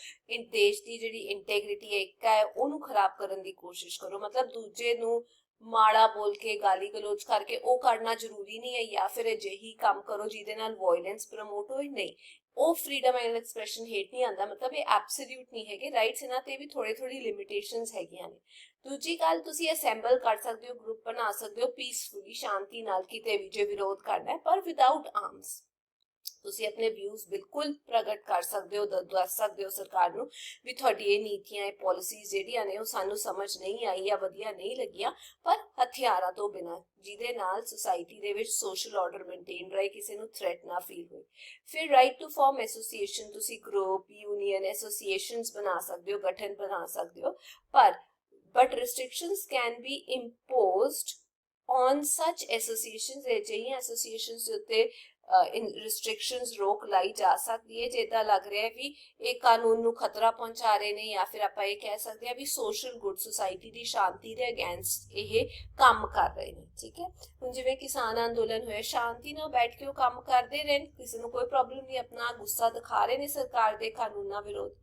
Speaker 1: ਦੇਸ਼ ਦੀ ਜਿਹੜੀ ਇੰਟੈਗ੍ਰਿਟੀ ਹੈ ਉਹਨੂੰ ਖਰਾਬ ਕਰਨ ਦੀ ਕੋਸ਼ਿਸ਼ ਕਰੋ, ਮਤਲਬ ਦੂਜੇ ਨੂੰ ਮਾੜਾ ਬੋਲ ਕੇ, ਗਾਲੀ ਗਲੋਚ ਕਰਕੇ ਉਹ ਕਰਨਾ ਜ਼ਰੂਰੀ ਨਹੀਂ ਹੈ, ਜਾਂ ਫਿਰ ਅਜਿਹੀ ਕੰਮ ਕਰੋ ਜਿਹਦੇ ਨਾਲ ਵਾਇਲੈਂਸ ਪ੍ਰਮੋਟ ਹੋਏ, ਨਹੀਂ, ਉਹ ਫਰੀडम ਐਂਡ ਐਕਸਪ੍ਰੈਸ਼ਨ ਹੇਠ ਨਹੀਂ ਆਉਂਦਾ। ਮਤਲਬ ਇਹ ਐਬਸੋਲੂਟ ਨਹੀਂ ਹੈਗੇ ਰਾਈਟਸ, ਇਹਨਾਂ ਤੇ ਵੀ ਥੋੜੀ ਲਿਮਿਟੇਸ਼ਨਸ ਹੈਗੀਆਂ ਨੇ। ਦੂਜੀ ਗੱਲ, ਤੁਸੀਂ ਅਸੈਂਬਲ ਕਰ ਸਕਦੇ ਹੋ, ਗਰੁੱਪ ਬਣਾ ਸਕਦੇ ਹੋ ਪੀਸਫੁਲੀ, ਸ਼ਾਂਤੀ ਨਾਲ ਕਿਤੇ ਵੀ ਜੇ ਵਿਰੋਧ ਕਰਨਾ ਹੈ, ਪਰ ਵਿਦਆਊਟ ਆਰਮਸ। ਤੁਸੀਂ ਆਪਣੇ ਵਿਊਜ਼ ਬਿਲਕੁਲ ਪ੍ਰਗਟ ਕਰ ਸਕਦੇ ਹੋ, ਦੱਸ ਸਕਦੇ ਹੋ ਸਰਕਾਰ ਨੂੰ ਵੀ ਤੁਹਾਡੀ ਇਹ ਨੀਤੀਆਂ, ਇਹ ਪਾਲਿਸੀਜ਼ ਜਿਹੜੀਆਂ ਨੇ ਉਹ ਸਾਨੂੰ ਸਮਝ ਨਹੀਂ ਆਈ ਜਾਂ ਵਧੀਆ ਨਹੀਂ ਲੱਗੀਆਂ, ਪਰ ਹਥਿਆਰਾਂ ਤੋਂ ਬਿਨਾਂ, ਜਿਹਦੇ ਨਾਲ ਸੋਸਾਇਟੀ ਦੇ ਵਿੱਚ ਸੋਸ਼ਲ ਆਰਡਰ ਮੇਨਟੇਨ ਰਹੇ, ਕਿਸੇ ਨੂੰ ਥ੍ਰੈਟ ਨਾ ਫੀਲ ਹੋਏ। ਫਿਰ ਰਾਈਟ ਟੂ ਫਾਰਮ ਐਸੋਸੀਏਸ਼ਨ, ਤੁਸੀਂ ਗਰੁੱਪ, ਯੂਨੀਅਨ, ਐਸੋਸੀਏਸ਼ਨਸ ਬਣਾ ਸਕਦੇ ਹੋ, ਗਠਨ ਬਣਾ ਸਕਦੇ ਹੋ, but restrictions can be imposed on such associations, ਅਜਿਹੀਆਂ ਐਸੋਸੀਏਸ਼ਨਸ ਦੇ ਉੱਤੇ ਰਿਸਟ੍ਰਿਕਸ਼ਨਸ, ਰੋਕ ਲਾਈ ਜਾ ਸਕਦੀ ਹੈ ਜਿੱਦਾਂ ਲੱਗ ਰਿਹਾ ਹੈ ਵੀ ਇਹ ਕਾਨੂੰਨ ਨੂੰ ਖਤਰਾ ਪਹੁੰਚਾ ਰਹੇ ਨੇ, ਜਾਂ ਫਿਰ ਆਪਾਂ ਇਹ ਕਹਿ ਸਕਦੇ ਹਾਂ ਵੀ ਸੋਸ਼ਲ ਗੁੱਡ, ਸੁਸਾਇਟੀ ਦੀ ਸ਼ਾਂਤੀ ਦੇ ਅਗੇਂਸਟ ਇਹ ਕੰਮ ਕਰ ਰਹੇ ਨੇ। ਠੀਕ ਹੈ, ਹੁਣ ਜਿਵੇਂ ਕਿਸਾਨ ਅੰਦੋਲਨ ਹੋਇਆ, ਸ਼ਾਂਤੀ ਨਾਲ ਬੈਠ ਕੇ ਉਹ ਕੰਮ ਕਰਦੇ ਰਹੇ, ਕਿਸੇ ਨੂੰ ਕੋਈ ਪ੍ਰੋਬਲਮ ਨਹੀਂ, ਆਪਣਾ ਗੁੱਸਾ ਦਿਖਾ ਰਹੇ ਨੇ ਸਰਕਾਰ ਦੇ ਕਾਨੂੰਨਾਂ ਵਿਰੋਧ।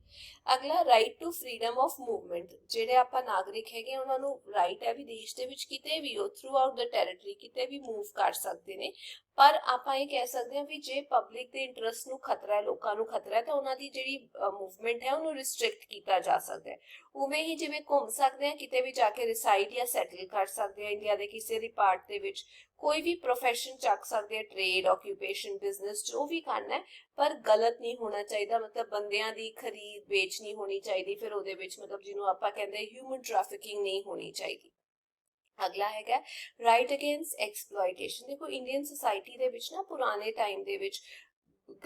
Speaker 1: ਅਗਲਾ right to freedom of movement, ਜਿਹੜੇ ਆਪਾਂ ਨਾਗਰਿਕ ਹੈਗੇ ਉਹਨਾਂ ਨੂੰ ਰਾਈਟ ਹੈ ਵੀ ਦੇਸ਼ ਦੇ ਵਿੱਚ ਕਿਤੇ ਵੀ ਉਹ ਥਰੂ ਆਊਟ ਦਾ ਟੈਰੀਟਰੀ ਕਿਤੇ ਵੀ ਮੂਵ ਕਰ ਸਕਦੇ ਨੇ, ਪਰ ਆਪਾਂ ਇਹ ਕਹਿ ਸਕਦੇ ਹਾਂ ਵੀ ਜੇ ਪਬਲਿਕ ਦੇ ਇੰਟਰਸਟ ਨੂੰ ਖਤਰਾ ਹੈ, ਲੋਕਾਂ ਨੂੰ ਖਤਰਾ ਹੈ, ਤਾਂ ਉਹਨਾਂ ਦੀ ਜਿਹੜੀ ਮੂਵਮੈਂਟ ਹੈ ਉਹਨੂੰ ਰਿਸਟ੍ਰਿਕਟ ਕੀਤਾ ਜਾ ਸਕਦਾ ਹੈ। ਉਵੇਂ ਹੀ ਜਿਵੇਂ ਘੁੰਮ ਸਕਦੇ ਹਾਂ, ਕਿਤੇ ਵੀ ਜਾ ਕੇ ਰਿਸਾਈਡ ਜਾਂ ਸੈਟਲ ਕਰ ਸਕਦੇ ਹਾਂ ਇੰਡੀਆ ਦੇ ਕਿਸੇ ਵੀ ਪਾਰਟ ਦੇ ਵਿੱਚ, ਕੋਈ ਵੀ ਪ੍ਰੋਫੈਸ਼ਨ ਚੱਕ ਸਕਦੇ ਆ, ਟ੍ਰੇਡ, ਆਕਿਊਪੇਸ਼ਨ, ਬਿਜ਼ਨਸ, ਜੋ ਵੀ ਕਰਨਾ ਹੈ, ਪਰ ਗਲਤ ਨਹੀਂ ਹੋਣਾ ਚਾਹੀਦਾ। ਮਤਲਬ ਬੰਦਿਆਂ ਦੀ ਖਰੀਦ ਵੇਚ ਨਹੀਂ ਹੋਣੀ ਚਾਹੀਦੀ, ਫਿਰ ਉਹਦੇ ਵਿੱਚ ਮਤਲਬ ਜਿਹਨੂੰ ਆਪਾਂ ਕਹਿੰਦੇ ਹਿਊਮਨ ਟ੍ਰੈਫਿਕਿੰਗ ਨਹੀਂ ਹੋਣੀ ਚਾਹੀਦੀ। ਅਗਲਾ ਹੈਗਾ ਰਾਈਟ ਅਗੇਂਸਟ ਐਕਸਪਲੋਇਟੇਸ਼ਨ। ਦੇਖੋ ਇੰਡੀਅਨ ਸੋਸਾਇਟੀ ਦੇ ਵਿੱਚ ਨਾ ਪੁਰਾਣੇ ਟਾਈਮ ਦੇ ਵਿੱਚ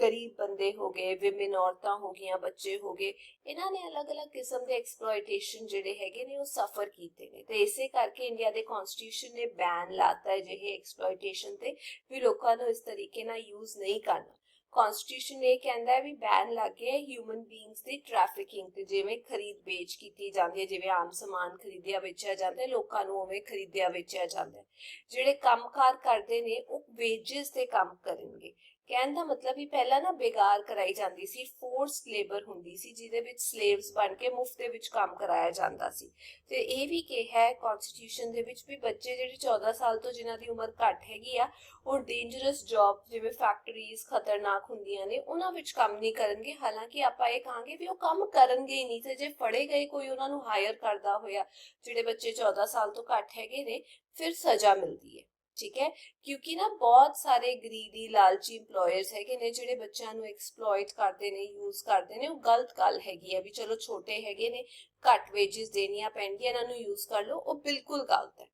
Speaker 1: ਗਰੀਬ ਬੰਦੇ ਹੋ ਗਏ, ਵਿਮਨ, ਔਰਤਾਂ ਹੋ ਗਈਆਂ, ਬੱਚੇ ਹੋ ਗਏ, ਇਹਨਾਂ ਨੇ ਅਲੱਗ-ਅਲੱਗ ਕਿਸਮ ਦੇ ਐਕਸਪਲੋਇਟੇਸ਼ਨ ਜਿਹੜੇ ਹੈਗੇ ਨੇ ਉਹ ਸਫਰ ਕੀਤੇ ਨੇ, ਤੇ ਇਸੇ ਕਰਕੇ ਇੰਡੀਆ ਦੇ ਕਨਸਟੀਟਿਊਸ਼ਨ ਨੇ ਬੈਨ ਲਾਤਾ ਹੈ ਜਿਹੇ ਐਕਸਪਲੋਇਟੇਸ਼ਨ ਤੇ, ਵੀ ਲੋਕਾਂ ਨੂੰ ਇਸ ਤਰੀਕੇ ਨਾਲ ਯੂਜ਼ ਨਹੀਂ ਕਰਨਾ। ਕਨਸਟੀਟਿਊਸ਼ਨ ਇਹ ਕਹਿੰਦਾ ਹੈ ਵੀ ਬੈਨ ਲੱਗ ਗਿਆ ਹਿਊਮਨ ਬੀਇੰਗਸ ਦੀ ਟ੍ਰੈਫਿਕਿੰਗ ਤੇ, ਜਿਵੇਂ ਖਰੀਦ ਵੇਚ ਕੀਤੀ ਜਾਂਦੀ ਹੈ, ਜਿਵੇਂ ਆਮ ਸਮਾਨ ਖਰੀਦਿਆ ਵੇਚਿਆ ਜਾਂਦਾ ਹੈ, ਲੋਕਾਂ ਨੂੰ ਉਵੇਂ ਖਰੀਦਿਆ ਵੇਚਿਆ ਜਾਂਦਾ ਹੈ। ਜਿਹੜੇ ਕੰਮਕਾਰ ਕਰਦੇ ਨੇ ਉਹ ਵੇਜਸ ਤੇ ਕੰਮ ਕਰਨਗੇ। ਕਹਿਣ ਦਾ ਮਤਲਬ ਵੀ ਪਹਿਲਾਂ ਨਾ ਬੇਗਾਰ ਕਰਾਈ ਜਾਂਦੀ ਸੀ, ਫੋਰਸਡ ਲੇਬਰ ਹੁੰਦੀ ਸੀ ਜਿਹਦੇ ਵਿੱਚ ਸਲੇਵਸ ਬਣ ਕੇ ਮੁਫਤ ਦੇ ਵਿੱਚ ਕੰਮ ਕਰਾਇਆ ਜਾਂਦਾ ਸੀ। ਤੇ ਇਹ ਵੀ ਕਿਹਾ ਹੈ ਕਨਸਟੀਟਿਊਸ਼ਨ ਦੇ ਵਿੱਚ ਵੀ ਬੱਚੇ ਜਿਹੜੇ 14 ਸਾਲ ਤੋਂ ਜਿਨ੍ਹਾਂ ਦੀ ਉਮਰ ਘੱਟ ਹੈਗੀ ਆ, ਉਹ ਡੇਂਜਰਸ ਜੌਬ ਜਿਵੇਂ ਫੈਕਟਰੀਜ਼ ਖਤਰਨਾਕ ਹੁੰਦੀਆਂ ਨੇ ਉਹਨਾਂ ਵਿੱਚ ਕੰਮ ਨਹੀਂ ਕਰਨਗੇ। ਹਾਲਾਂਕਿ ਆਪਾਂ ਇਹ ਕਹਾਂਗੇ ਵੀ ਉਹ ਕੰਮ ਕਰਨਗੇ ਹੀ ਨਹੀਂ, ਤੇ ਜੇ ਫੜੇ ਗਏ ਕੋਈ ਉਹਨਾਂ ਨੂੰ ਹਾਇਰ ਕਰਦਾ ਹੋਇਆ, ਜਿਹੜੇ ਬੱਚੇ 14 ਸਾਲ ਤੋਂ ਘੱਟ ਹੈਗੇ ਨੇ, ਫਿਰ ਸਜ਼ਾ ਮਿਲਦੀ ਹੈ। ठीक है, क्योंकि ना बहुत सारे ग्रीडी लालची इंप्लॉयर्स हैगे ने ਜਿਹੜੇ ਬੱਚਿਆਂ ਨੂੰ ਐਕਸਪਲੋਇਟ ਕਰਦੇ ਨੇ, ਯੂਜ਼ ਕਰਦੇ ਨੇ। ਉਹ ਗਲਤ ਗੱਲ ਹੈਗੀ ਹੈ ਵੀ ਚਲੋ ਛੋਟੇ ਹੈਗੇ ਨੇ, ਘੱਟ ਵੇਜਸ ਦੇਣੀਆਂ ਪੈਣਗੀਆਂ, ਇਹਨਾਂ ਨੂੰ ਯੂਜ਼ ਕਰ ਲਓ, ਉਹ ਬਿਲਕੁਲ ਗਲਤ ਹੈ।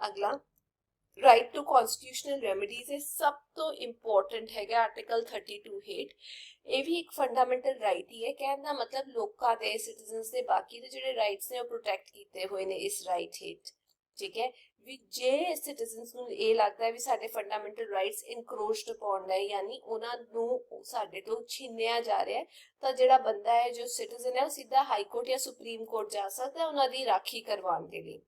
Speaker 1: ਅਗਲਾ ਰਾਈਟ ਟੂ ਕਨਸਟੀਟਿਊਸ਼ਨਲ ਰੈਮੀਡੀਜ਼ ਇਹ ਸਭ ਤੋਂ ਇੰਪੋਰਟੈਂਟ ਹੈਗਾ ਆਰਟੀਕਲ 32(8)। ਇਹ ਵੀ ਇੱਕ ਫੰਡਾਮੈਂਟਲ ਰਾਈਟ ਹੀ ਹੈ। ਕਹਿਣ ਦਾ ਮਤਲਬ ਲੋਕਾਂ ਦੇ, ਸਿਟੀਜ਼ਨਸ ਦੇ ਬਾਕੀ ਦੇ ਜਿਹੜੇ ਰਾਈਟਸ ਨੇ ਉਹ ਪ੍ਰੋਟੈਕਟ ਕੀਤੇ ਹੋਏ ਨੇ ਇਸ ਰਾਈਟ ਹੇਠ। ਠੀਕ ਹੈ, ਵੀ ਜੇ ਸਿਟੀਜ਼ਨਸ ਨੂੰ ਇਹ ਲੱਗਦਾ ਹੈ ਵੀ ਸਾਡੇ ਫੰਡਾਮੈਂਟਲ ਰਾਈਟਸ ਇਨਕਰੋਚਡ ਅਪਨ ਹੈ, ਯਾਨੀ ਉਹਨਾਂ ਨੂੰ ਸਾਡੇ ਤੋਂ ਛੀਨਿਆ ਜਾ ਰਿਹਾ ਹੈ, ਤਾਂ ਜਿਹੜਾ ਬੰਦਾ ਹੈ, ਜੋ ਸਿਟੀਜ਼ਨ ਹੈ, ਉਹ ਸਿੱਧਾ ਹਾਈ ਕੋਰਟ ਜਾਂ ਸੁਪਰੀਮ ਕੋਰਟ ਜਾ ਸਕਦਾ ਉਹਨਾਂ ਦੀ ਰਾਖੀ ਕਰਵਾਉਣ ਦੇ ਲਈ।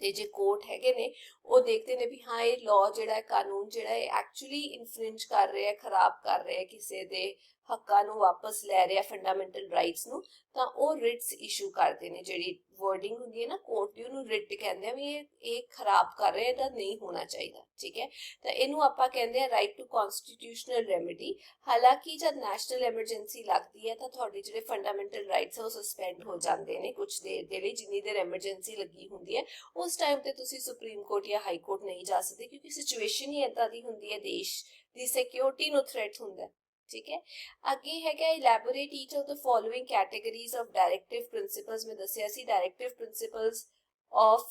Speaker 1: ਤੇ ਜੇ ਕੋਰਟ ਹੈਗੇ ਨੇ ਉਹ ਦੇਖਦੇ ਨੇ ਵੀ ਹਾਂ ਇਹ ਲਾਅ ਜਿਹੜਾ ਹੈ, ਕਾਨੂੰਨ ਜਿਹੜਾ ਹੈ, ਐਕਚੁਅਲੀ ਇਨਫ੍ਰਿੰਜ ਕਰ ਰਿਹਾ ਹੈ, ਖਰਾਬ ਕਰ ਰਿਹਾ ਹੈ ਕਿਸੇ ਦੇ ਹੱਕਾਂ ਨੂੰ, ਵਾਪਸ ਲੈ ਰਿਹਾ ਫੰਡਾਮੈਂਟਲ ਰਾਈਟਸ ਨੂੰ, ਤਾਂ ਉਹ ਰਿਟਸ ਇਸ਼ੂ ਕਰਦੇ ਨੇ। ਜਿਹੜੀ ਵਰਡਿੰਗ ਹੁੰਦੀ ਹੈ ਨਾ ਕੋਰਟ ਦੀ, ਉਹਨੂੰ ਰਿਟ ਕਹਿੰਦੇ ਆ ਵੀ ਇਹ ਖਰਾਬ ਕਰ ਰਿਹਾ, ਇਹਦਾ ਨਹੀਂ ਹੋਣਾ ਚਾਹੀਦਾ। ਠੀਕ ਹੈ, ਤਾਂ ਇਹਨੂੰ ਆਪਾਂ ਕਹਿੰਦੇ ਆ ਰਾਈਟ ਟੂ ਕਨਸਟੀਟਿਊਸ਼ਨਲ ਰੈਮੇਡੀ। ਹਾਲਾਂਕਿ ਜਦ ਨੈਸ਼ਨਲ ਐਮਰਜੈਂਸੀ ਲੱਗਦੀ ਹੈ ਤਾਂ ਤੁਹਾਡੇ ਜਿਹੜੇ ਫੰਡਾਮੈਂਟਲ ਰਾਈਟਸ ਆ ਉਹ ਸਸਪੈਂਡ ਹੋ ਜਾਂਦੇ ਨੇ ਕੁਝ ਦੇਰ ਦੇ ਲਈ, ਜਿੰਨੀ ਦੇਰ ਐਮਰਜੈਂਸੀ ਲੱਗੀ ਹੁੰਦੀ ਹੈ। ਉਸ ਟਾਈਮ ਤੇ ਤੁਸੀਂ ਸੁਪਰੀਮ ਕੋਰਟ ਜਾਂ ਹਾਈ ਕੋਰਟ ਨਹੀਂ ਜਾ ਸਕਦੇ, ਕਿਉਂਕਿ ਸਿਚੁਏਸ਼ਨ ਹੀ ਏਦਾਂ ਦੀ ਹੁੰਦੀ ਹੈ, ਦੇਸ਼ ਦੀ ਸਿਕਿਉਰਿਟੀ ਨੂੰ ਥ੍ਰੈਟ ਹੁੰਦਾ ਹੈ। ठीक है, आगे हैगा elaborate each of the following categories of directive principles में दसिया सी directive principles of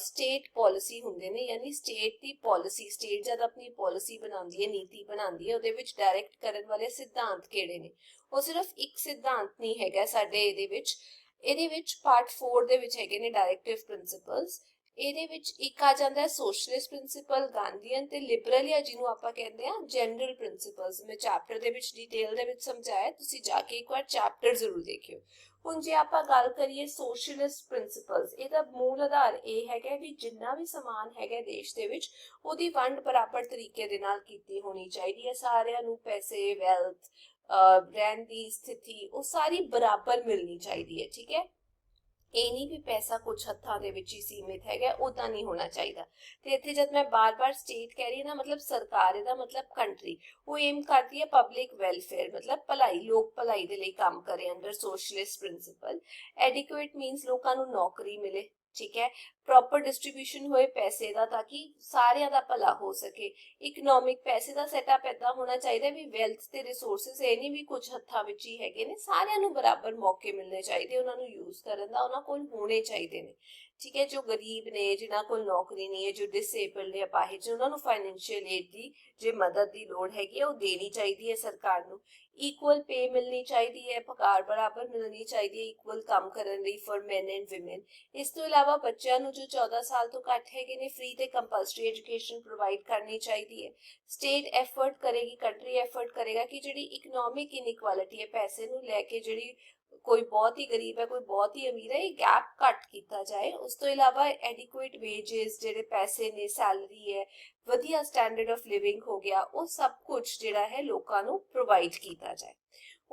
Speaker 1: state policy हुंदे ने, यानी स्टेट दी पॉलिसी, स्टेट जद अपनी पॉलिसी बनांदी है, नीति बनांदी है, ਉਹਦੇ ਵਿੱਚ डायरेक्ट ਕਰਨ ਵਾਲੇ ਸਿਧਾਂਤ ਕਿਹੜੇ ਨੇ। ਉਹ ਸਿਰਫ ਇੱਕ ਸਿਧਾਂਤ ਨਹੀਂ ਹੈਗਾ ਸਾਡੇ ਇਹਦੇ ਵਿੱਚ ਪਾਰਟ 4 ਦੇ ਵਿੱਚ ਹੈਗੇ ਨੇ ਡਾਇਰੈਕਟਿਵ ਪ੍ਰਿੰਸੀਪਲਸ। ਇਹਦੇ ਵਿੱਚ ਇੱਕ ਆ ਜਾਂਦਾ ਹੈ ਸੋਸ਼ਲਿਸਟ ਪ੍ਰਿੰਸੀਪਲ, ਗਾਂਧੀਅਨ ਤੇ ਲਿਬਰਲ, ਜਾਂ ਜਿਹਨੂੰ ਆਪਾਂ ਕਹਿੰਦੇ ਆ ਜਨਰਲ ਪ੍ਰਿੰਸੀਪਲਸ। ਮੈਂ ਚੈਪਟਰ ਦੇ ਵਿੱਚ ਡਿਟੇਲ ਦੇ ਵਿੱਚ ਸਮਝਾਇਆ, ਤੁਸੀਂ ਜਾ ਕੇ ਇੱਕ ਵਾਰ ਚੈਪਟਰ ਜ਼ਰੂਰ ਦੇਖਿਓ। ਹੁਣ ਜੇ ਆਪਾਂ ਗੱਲ ਕਰੀਏ ਸੋਸ਼ਲਿਸਟ ਪ੍ਰਿੰਸੀਪਲਸ, ਇਹਦਾ ਮੂਲ ਆਧਾਰ ਇਹ ਹੈਗਾ ਵੀ ਜਿੰਨਾ ਵੀ ਸਮਾਨ ਹੈਗਾ ਦੇਸ਼ ਦੇ ਵਿੱਚ ਉਹਦੀ ਵੰਡ ਬਰਾਬਰ ਤਰੀਕੇ ਦੇ ਨਾਲ ਕੀਤੀ ਹੋਣੀ ਚਾਹੀਦੀ ਹੈ। ਸਾਰਿਆਂ ਨੂੰ ਪੈਸੇ, ਵੈਲਥ, ਰਹਿਣ ਦੀ ਸਥਿਤੀ, ਉਹ ਸਾਰੀ ਬਰਾਬਰ ਮਿਲਣੀ ਚਾਹੀਦੀ ਹੈ। ਠੀਕ ਹੈ, ਇਹ ਨਹੀਂ ਵੀ ਪੈਸਾ ਕੁਝ ਹੱਥਾਂ ਦੇ ਵਿੱਚ ਹੀ ਸੀਮਿਤ ਹੈਗਾ, ਉਦਾਂ ਨਹੀਂ ਹੋਣਾ ਚਾਹੀਦਾ। ਤੇ ਇੱਥੇ ਜਦ ਮੈਂ ਬਾਰ-ਬਾਰ ਸਟੇਟ ਕਹਿ ਰਹੀ ਨਾ, ਮਤਲਬ ਸਰਕਾਰ, ਇਹਦਾ ਮਤਲਬ ਕੰਟਰੀ, ਉਹ ਏਮ ਕਰਦੀ ਹੈ ਪਬਲਿਕ ਵੈਲਫੇਅਰ, ਮਤਲਬ ਭਲਾਈ, ਲੋਕ ਭਲਾਈ ਦੇ ਲਈ ਕੰਮ ਕਰੇ under socialist principal. Adequate means ਲੋਕਾਂ ਨੂੰ ਨੌਕਰੀ ਮਿਲੇ। ठीक है, प्रॉपर डिस्ट्रीब्यूशन होए पैसे का ताकि सारियां दा भला हो सके। इकनॉमिक पैसे का सैटअप ऐसा होना चाहिए भी वेल्थ ते रिसोर्सेस ये नहीं भी कुछ हत्थां विच ही हैगे ने, सारियां नूं बराबर मौके मिलने चाहिए, उन्हां नूं यूज करन दा उन्हां कोल होने चाहिए ने। ठीक है, जो गरीब ने, जिन्हां कोल नौकरी नहीं है, जो डिसेबल्ड ने, अपाहिज, उन्हां नूं फाइनैंशियल एड दी जे मदद दी लोड़ हैगी वो देनी चाहिए है सरकार नूं। इक्वल पे मिलनी चाहिए है, पगार बराबर मिलनी चाहिए है इक्वल काम करने ਲਈ फॉर मैन एंड विमेन। इस तो इलावा बच्चों ਨੂੰ जो 14 साल तो घट हैगे ने फ्री ते कंपलसरी एजुकेशन प्रोवाइड करनी चाहिए है। स्टेट एफर्ट करेगी, कंट्री एफर्ट करेगा कि ਜਿਹੜੀ इकनॉमिक इनइक्वालिटी है पैसे ਨੂੰ ਲੈ ਕੇ, ਜਿਹੜੀ कोई बहुत ही गरीब है, कोई बहुत ही अमीर है, ये गैप घट किया जाए। उस तो इलावा एडिक्वेट वेजेस, ਜਿਹੜੇ पैसे ने, सैलरी है, ਵਧੀਆ स्टैंडर्ड ऑफ लिविंग हो गया, वो सब कुछ ਜਿਹੜਾ है ਲੋਕਾਂ ਨੂੰ प्रोवाइड किया जाए।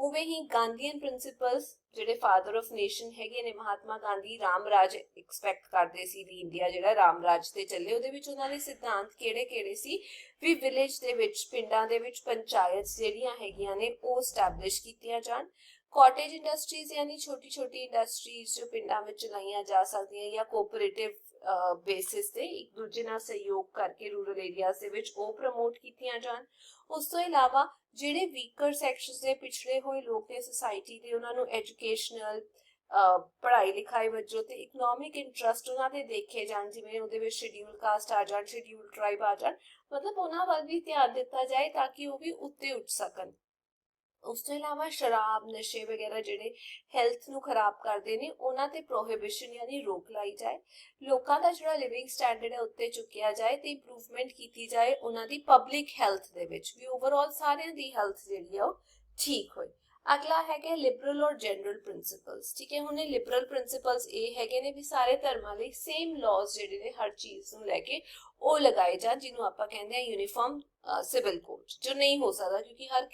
Speaker 1: उवें ही गांधीयन प्रिंसिपल्स, ਜਿਹੜੇ फादर ऑफ नेशन ਹੈਗੇ ਨੇ महात्मा गांधी, राम राज एक्सपैक्ट करते सी भी इंडिया ਜਿਹੜਾ राम राज ਤੇ ਚੱਲੇ। ਉਹਦੇ ਵਿੱਚ ਉਹਨਾਂ ਦੇ ਸਿਧਾਂਤ ਕਿਹੜੇ ਸੀ ਵੀ ਵਿਲੇਜ ਦੇ ਵਿੱਚ, ਪਿੰਡਾਂ ਦੇ ਵਿੱਚ ਪੰਚਾਇਤ ਜਿਹੜੀਆਂ ਹੈਗੀਆਂ ਨੇ ਉਹ ਸਟੈਬਲਿਸ਼ ਕੀਤੀਆਂ ਜਾਣ। कॉटेज इंडस्ट्रीज यानी छोटी छोटी इंडस्ट्रीज जो पिंडां विच चलाईयां जा सकदियां या कोऑपरेटिव बेसिस ते एक दूजे नाल सहयोग करके रूरल एरियाज दे विच ओ प्रमोट कीतियां जान। उस तो इलावा ਜਿਹੜੇ ਵੀਕਰ ਸੈਕਸ਼ਨਸ ਦੇ ਪਿਛੜੇ ਹੋਏ ਲੋਕ ਨੇ ਸੋਸਾਇਟੀ ਦੇ, ਉਹਨਾਂ ਨੂੰ ਐਜੂਕੇਸ਼ਨਲ ਪੜ੍ਹਾਈ ਲਿਖਾਈ ਵਜੋਂ ਤੇ ਇਕਨੋਮਿਕ ਇੰਟਰਸਟ ਉਹਨਾਂ ਦੇ ਦੇਖੇ ਜਾਣ, ਜਿਵੇਂ ਉਹਦੇ ਵਿੱਚ ਸ਼ਡਿਊਲ ਕਾਸਟ ਆ ਜਾਣ, ਸ਼ਡਿਊਲ ਟ੍ਰਾਈਬ ਆ ਜਾਣ, ਮਤਲਬ ਉਹਨਾਂ ਵੱਲ ਵੀ ਧਿਆਨ ਦਿੱਤਾ ਜਾਏ ਤਾਂ ਕਿ ਉਹ ਵੀ ਉੱਤੇ ਉੱਠ ਸਕਣ। ਉਸ ਤੋਂ ਇਲਾਵਾ ਸ਼ਰਾਬ, ਨਸ਼ੇ ਵਗੈਰਾ ਜਿਹੜੇ ਹੈਲਥ ਨੂੰ ਖਰਾਬ ਕਰਦੇ ਨੇ, ਉਹਨਾਂ ਤੇ ਪ੍ਰੋਹਿਬਿਸ਼ਨ ਯਾਨੀ ਰੋਕ ਲਾਈ ਜਾਏ। ਲੋਕਾਂ ਦਾ ਜਿਹੜਾ ਲਿਵਿੰਗ ਸਟੈਂਡਰਡ ਹੈ ਉੱਤੇ ਚੁੱਕਿਆ ਜਾਏ ਤੇ ਇੰਪਰੂਵਮੈਂਟ ਕੀਤੀ ਜਾਏ ਉਹਨਾਂ ਦੀ ਪਬਲਿਕ ਹੈਲਥ ਦੇ ਵਿੱਚ ਵੀ, ਓਵਰਆਲ ਸਾਰਿਆਂ ਦੀ ਹੈਲਥ ਜਿਹੜੀ ਆ ਉਹ ਠੀਕ ਹੋਏ। ਅਗਲਾ ਹੈਗਾ ਲਿਬਰਲ ਔਰ ਜਨਰਲ ਪ੍ਰਿੰਸੀਪਲਸ। ਠੀਕ ਹੈ, ਹੁਣ ਇਹ ਲਿਬਰਲ ਪ੍ਰਿੰਸੀਪਲਸ ਇਹ ਹੈਗੇ ਨੇ ਵੀ ਸਾਰੇ ਧਰਮਾਂ ਲਈ ਸੇਮ ਲਾਜ਼ ਜਿਹੜੇ ਨੇ ਹਰ ਚੀਜ਼ ਨੂੰ ਲੈ ਕੇ ਉਹ ਲਗਾਏ ਜਾਣ, ਜਿਹਨੂੰ ਆਪਾਂ ਕਹਿੰਦੇ ਆ ਯੂਨੀਫਾਰਮ ਸਿਵਲ ਕੋਡ, ਜੋ ਨਹੀਂ ਹੋ ਸਕਦਾ ਕਿਉਂਕਿ ਹਰ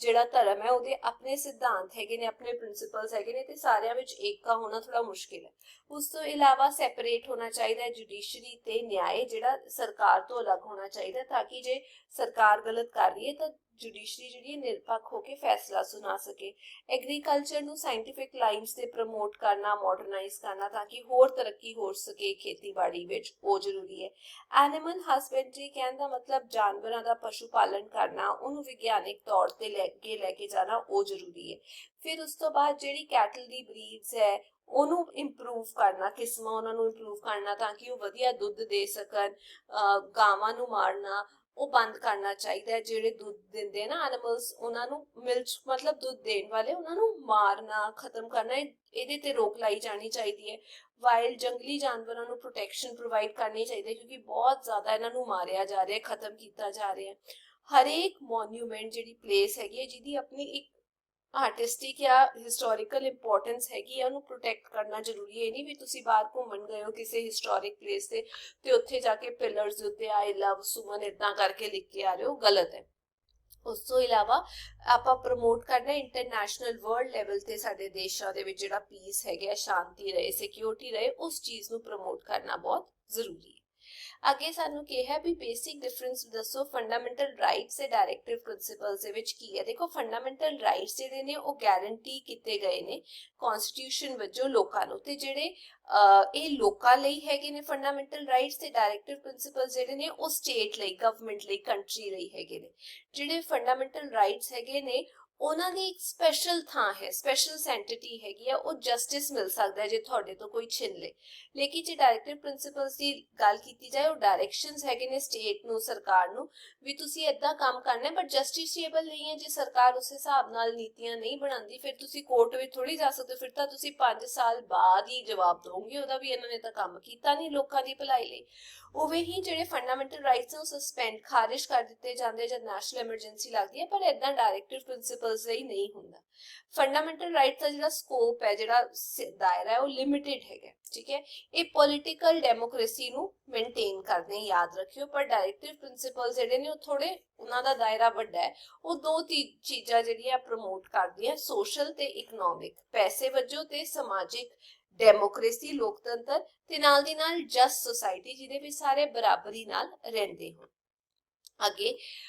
Speaker 1: ਜਿਹੜਾ ਧਰਮ ਹੈ ਉਹਦੇ ਆਪਣੇ ਸਿਧਾਂਤ ਹੈਗੇ ਨੇ, ਆਪਣੇ ਪ੍ਰਿੰਸੀਪਲਸ ਹੈਗੇ ਨੇ ਤੇ ਸਾਰਿਆਂ ਵਿੱਚ ਏਕਾ ਹੋਣਾ ਥੋੜਾ ਮੁਸ਼ਕਿਲ ਹੈ। ਉਸ ਤੋਂ ਇਲਾਵਾ ਸੈਪਰੇਟ ਹੋਣਾ ਚਾਹੀਦਾ ਹੈ ਜੁਡੀਸ਼ਰੀ ਤੇ ਨਿਆਂ, ਜਿਹੜਾ ਸਰਕਾਰ ਤੋਂ ਅਲੱਗ ਹੋਣਾ ਚਾਹੀਦਾ ਤਾਂ ਕਿ ਜੇ ਸਰਕਾਰ ਗਲਤ ਕਰ ਰਹੀ ਹੈ ਤਾਂ जुडिशरी जिहड़ी निरपक्ष होकर फैसला सुना सके। एग्रीकल्चर नूं साइंटिफिक लाइन्स ते प्रमोट करना, मॉडर्नाइज करना ताकि होर तरक्की हो सके खेतीबाड़ी विच, वो जरूरी है। एनिमल हसबेंडरी कहने का मतलब जानवरों का पशु पालन करना, उन्होंने विज्ञानिक तौर पर लेके जाना, वो जरूरी है। फिर उस तो बाद जिहड़ी कैटल दी ब्रीड्स है ਉਹਨੂੰ ਇੰਪਰੂਵ ਕਰਨਾ, ਕਿਸਮਾਂ ਉਹਨਾਂ ਨੂੰ ਇੰਪਰੂਵ ਕਰਨਾ ਤਾਂ ਕਿ ਉਹ ਵਧੀਆ ਦੁੱਧ ਦੇ ਸਕਣ। ਗਾਵਾਂ ਨੂੰ ਮਾਰਨਾ ਉਹ ਬੰਦ ਕਰਨਾ ਚਾਹੀਦਾ ਹੈ। ਜਿਹੜੇ ਦੁੱਧ ਦਿੰਦੇ ਨਾ ਐਨੀਮਲਸ, ਉਹਨਾਂ ਨੂੰ ਮਿਲਕ ਮਤਲਬ ਦੁੱਧ ਦੇਣ ਵਾਲੇ, ਉਹਨਾਂ ਨੂੰ ਮਾਰਨਾ ਖਤਮ ਕਰਨਾ, ਇਹਦੇ ਤੇ ਰੋਕ ਲਾਈ ਜਾਣੀ ਚਾਹੀਦੀ ਹੈ। ਵਾਈਲਡ ਜੰਗਲੀ ਜਾਨਵਰਾਂ ਨੂੰ ਪ੍ਰੋਟੈਕਸ਼ਨ ਪ੍ਰੋਵਾਈਡ ਕਰਨੀ ਚਾਹੀਦੀ ਹੈ ਕਿਉਂਕਿ ਬਹੁਤ ਜ਼ਿਆਦਾ ਇਹਨਾਂ ਨੂੰ ਮਾਰਿਆ ਜਾ ਰਿਹਾ, ਖਤਮ ਕੀਤਾ ਜਾ ਰਿਹਾ। ਹਰੇਕ ਮੋਨੂਮੈਂਟ ਜਿਹੜੀ ਪਲੇਸ ਹੈਗੀ ਹੈ ਜਿਹਦੀ ਆਪਣੀ ਇੱਕ ਆਰਟਿਸਟਿਕ ਜਾਂ ਹਿਸਟੋਰੀਕਲ ਇੰਪੋਰਟੈਂਸ ਹੈਗੀ ਆ, ਉਹਨੂੰ ਪ੍ਰੋਟੈਕਟ ਕਰਨਾ ਜ਼ਰੂਰੀ ਹੈ। ਇਹ ਨਹੀਂ ਵੀ ਤੁਸੀਂ ਬਾਹਰ ਘੁੰਮਣ ਗਏ ਹੋ ਕਿਸੇ ਹਿਸਟੋਰਿਕ ਪਲੇਸ ਤੇ ਉੱਥੇ ਜਾ ਕੇ ਪਿਲਰਸ ਦੇ ਉੱਤੇ ਆਈ ਲਵ ਸੁਮਨ ਇੱਦਾਂ ਕਰਕੇ ਲਿਖ ਕੇ ਆ ਰਹੇ ਹੋ, ਗਲਤ ਹੈ। ਉਸ ਤੋਂ ਇਲਾਵਾ ਆਪਾਂ ਪ੍ਰਮੋਟ ਕਰਨਾ ਇੰਟਰਨੈਸ਼ਨਲ ਵਰਲਡ ਲੈਵਲ ਤੇ ਸਾਡੇ ਦੇਸ਼ਾਂ ਦੇ ਵਿੱਚ ਜਿਹੜਾ ਪੀਸ ਹੈਗਾ, ਸ਼ਾਂਤੀ ਰਹੇ, ਸਿਕਿਉਰਿਟੀ ਰਹੇ, ਉਸ ਚੀਜ਼ ਨੂੰ ਪ੍ਰਮੋਟ ਕਰਨਾ ਬਹੁਤ ਜ਼ਰੂਰੀ ਹੈ। ਅੱਗੇ ਸਾਨੂੰ ਕਿਹਾ ਵੀ ਬੇਸਿਕ ਡਿਫਰੈਂਸ ਦੱਸੋ ਫੰਡਾਮੈਂਟਲ ਰਾਈਟਸ ਤੇ ਡਾਇਰੈਕਟਿਵ ਪ੍ਰਿੰਸੀਪਲਸ ਦੇ ਵਿੱਚ ਕੀ ਹੈ। ਦੇਖੋ ਫੰਡਾਮੈਂਟਲ ਰਾਈਟਸ ਜਿਹੜੇ ਨੇ ਉਹ ਗਾਰੰਟੀ ਕੀਤੇ ਗਏ ਨੇ ਕਨਸਟੀਟਿਊਸ਼ਨ ਵਜੋਂ ਲੋਕਾਂ ਨੂੰ, ਤੇ ਜਿਹੜੇ ਇਹ ਲੋਕਾਂ ਲਈ ਹੈਗੇ ਨੇ ਫੰਡਾਮੈਂਟਲ ਰਾਈਟਸ ਤੇ ਡਾਇਰੈਕਟਿਵ ਪ੍ਰਿੰਸੀਪਲਸ ਜਿਹੜੇ ਨੇ ਉਹ ਸਟੇਟ ਲਈ, ਗਵਰਨਮੈਂਟ ਲਈ, ਕੰਟਰੀ ਲਈ ਹੈਗੇ ਨੇ। ਜਿਹੜੇ ਫੰਡਾਮੈਂਟਲ ਰਾਈਟਸ ਹੈਗੇ ਨੇ ਉਹਨਾਂ ਦੀ ਇੱਕ ਸਪੈਸ਼ਲ ਥਾਂ ਹੈ, ਸਪੈਸ਼ਲ ਸੈਂਟਿਟੀ ਹੈਗੀ ਆ, ਉਹ ਜਸਟਿਸ ਮਿਲ ਸਕਦਾ ਜੇ ਤੁਹਾਡੇ ਤੋਂ ਕੋਈ ਛਿਨ ਲੇ। ਲੇਕਿਨ ਜੇ ਡਾਇਰੈਕਟਿਵ ਪ੍ਰਿੰਸੀਪਲਸ ਦੀ ਗੱਲ ਕੀਤੀ ਜਾਏ, ਉਹ ਡਾਇਰੈਕਸ਼ਨਸ ਹੈਗੇ ਨੇ ਸਟੇਟ ਨੂੰ, ਸਰਕਾਰ ਨੂੰ ਵੀ ਤੁਸੀਂ ਏਦਾਂ ਕੰਮ ਕਰਨਾ, ਬਟ ਜਸਟਿਸੇਬਲ ਨਹੀਂ ਹੈ। ਜੇ ਸਰਕਾਰ ਉਸ ਹਿਸਾਬ ਨਾਲ ਨੀਤੀਆਂ ਨਹੀਂ ਬਣਾਉਂਦੀ ਫਿਰ ਤੁਸੀਂ ਕੋਰਟ ਵਿੱਚ ਥੋੜੀ ਜਾ ਸਕਦੇ, ਫਿਰ ਤਾਂ ਤੁਸੀਂ 5 ਸਾਲ ਬਾਅਦ ਹੀ ਜਵਾਬ ਦੋਗੇ ਉਹਦਾ ਵੀ ਇਹਨਾਂ ਨੇ ਤਾਂ ਕੰਮ ਕੀਤਾ ਨਹੀਂ ਲੋਕਾਂ ਦੀ ਭਲਾਈ ਲਈ। ਉਵੇਂ ਹੀ ਜਿਹੜੇ ਫੰਡਾਮੈਂਟਲ ਰਾਈਟਸ ਉਹ ਸਸਪੈਂਡ, ਖਾਰਿਜ ਕਰ ਦਿੱਤੇ ਜਾਂਦੇ ਜਦ ਨੈਸ਼ਨਲ ਐਮਰਜੈਂਸੀ ਲੱਗਦੀ ਹੈ, ਪਰ ਏਦਾਂ ਡਾਇਰੈਕਟਿਵ ਪ੍ਰਿੰਸੀਪਲਸ ਲਈ ਨਹੀਂ ਹੁੰਦਾ। ਫੰਡਾਮੈਂਟਲ ਰਾਈਟਸ ਦਾ ਜਿਹੜਾ ਸਕੋਪ ਹੈ, ਜਿਹੜਾ ਦਾਇਰਾ ਹੈ, ਉਹ ਲਿਮਿਟਿਡ ਹੈਗਾ, ਠੀਕ ਹੈ। ਇਹ ਪੋਲੀਟੀਕਲ ਡੈਮੋਕ੍ਰੇਸੀ ਨੂੰ ਮੇਨਟੇਨ ਕਰਦੇ, ਯਾਦ ਰੱਖਿਓ। ਪਰ ਡਾਇਰੈਕਟਿਵ ਪ੍ਰਿੰਸੀਪਲ ਜਿਹੜੇ ਨੇ ਉਹ ਥੋੜੇ, ਉਹਨਾਂ ਦਾ ਦਾਇਰਾ ਵੱਡਾ ਹੈ। ਉਹ ਦੋ ਚੀਜ਼ਾਂ ਜਿਹੜੀਆਂ ਪ੍ਰਮੋਟ ਕਰਦੀਆਂ, ਸੋਸ਼ਲ ਤੇ ਇਕਨੋਮਿਕ, ਪੈਸੇ ਵਜੋਂ ਤੇ ਸਮਾਜਿਕ ਡੈਮੋਕ੍ਰੇਸੀ, ਲੋਕਤੰਤਰ ਤੇ ਨਾਲ ਦੀ ਨਾਲ ਜਸਟ ਸੋਸਾਇਟੀ ਜਿਹਦੇ ਵਿੱਚ ਸਾਰੇ ਬਰਾਬਰੀ ਨਾਲ ਰਹਿੰਦੇ ਹੋਣ। ਅੱਗੇ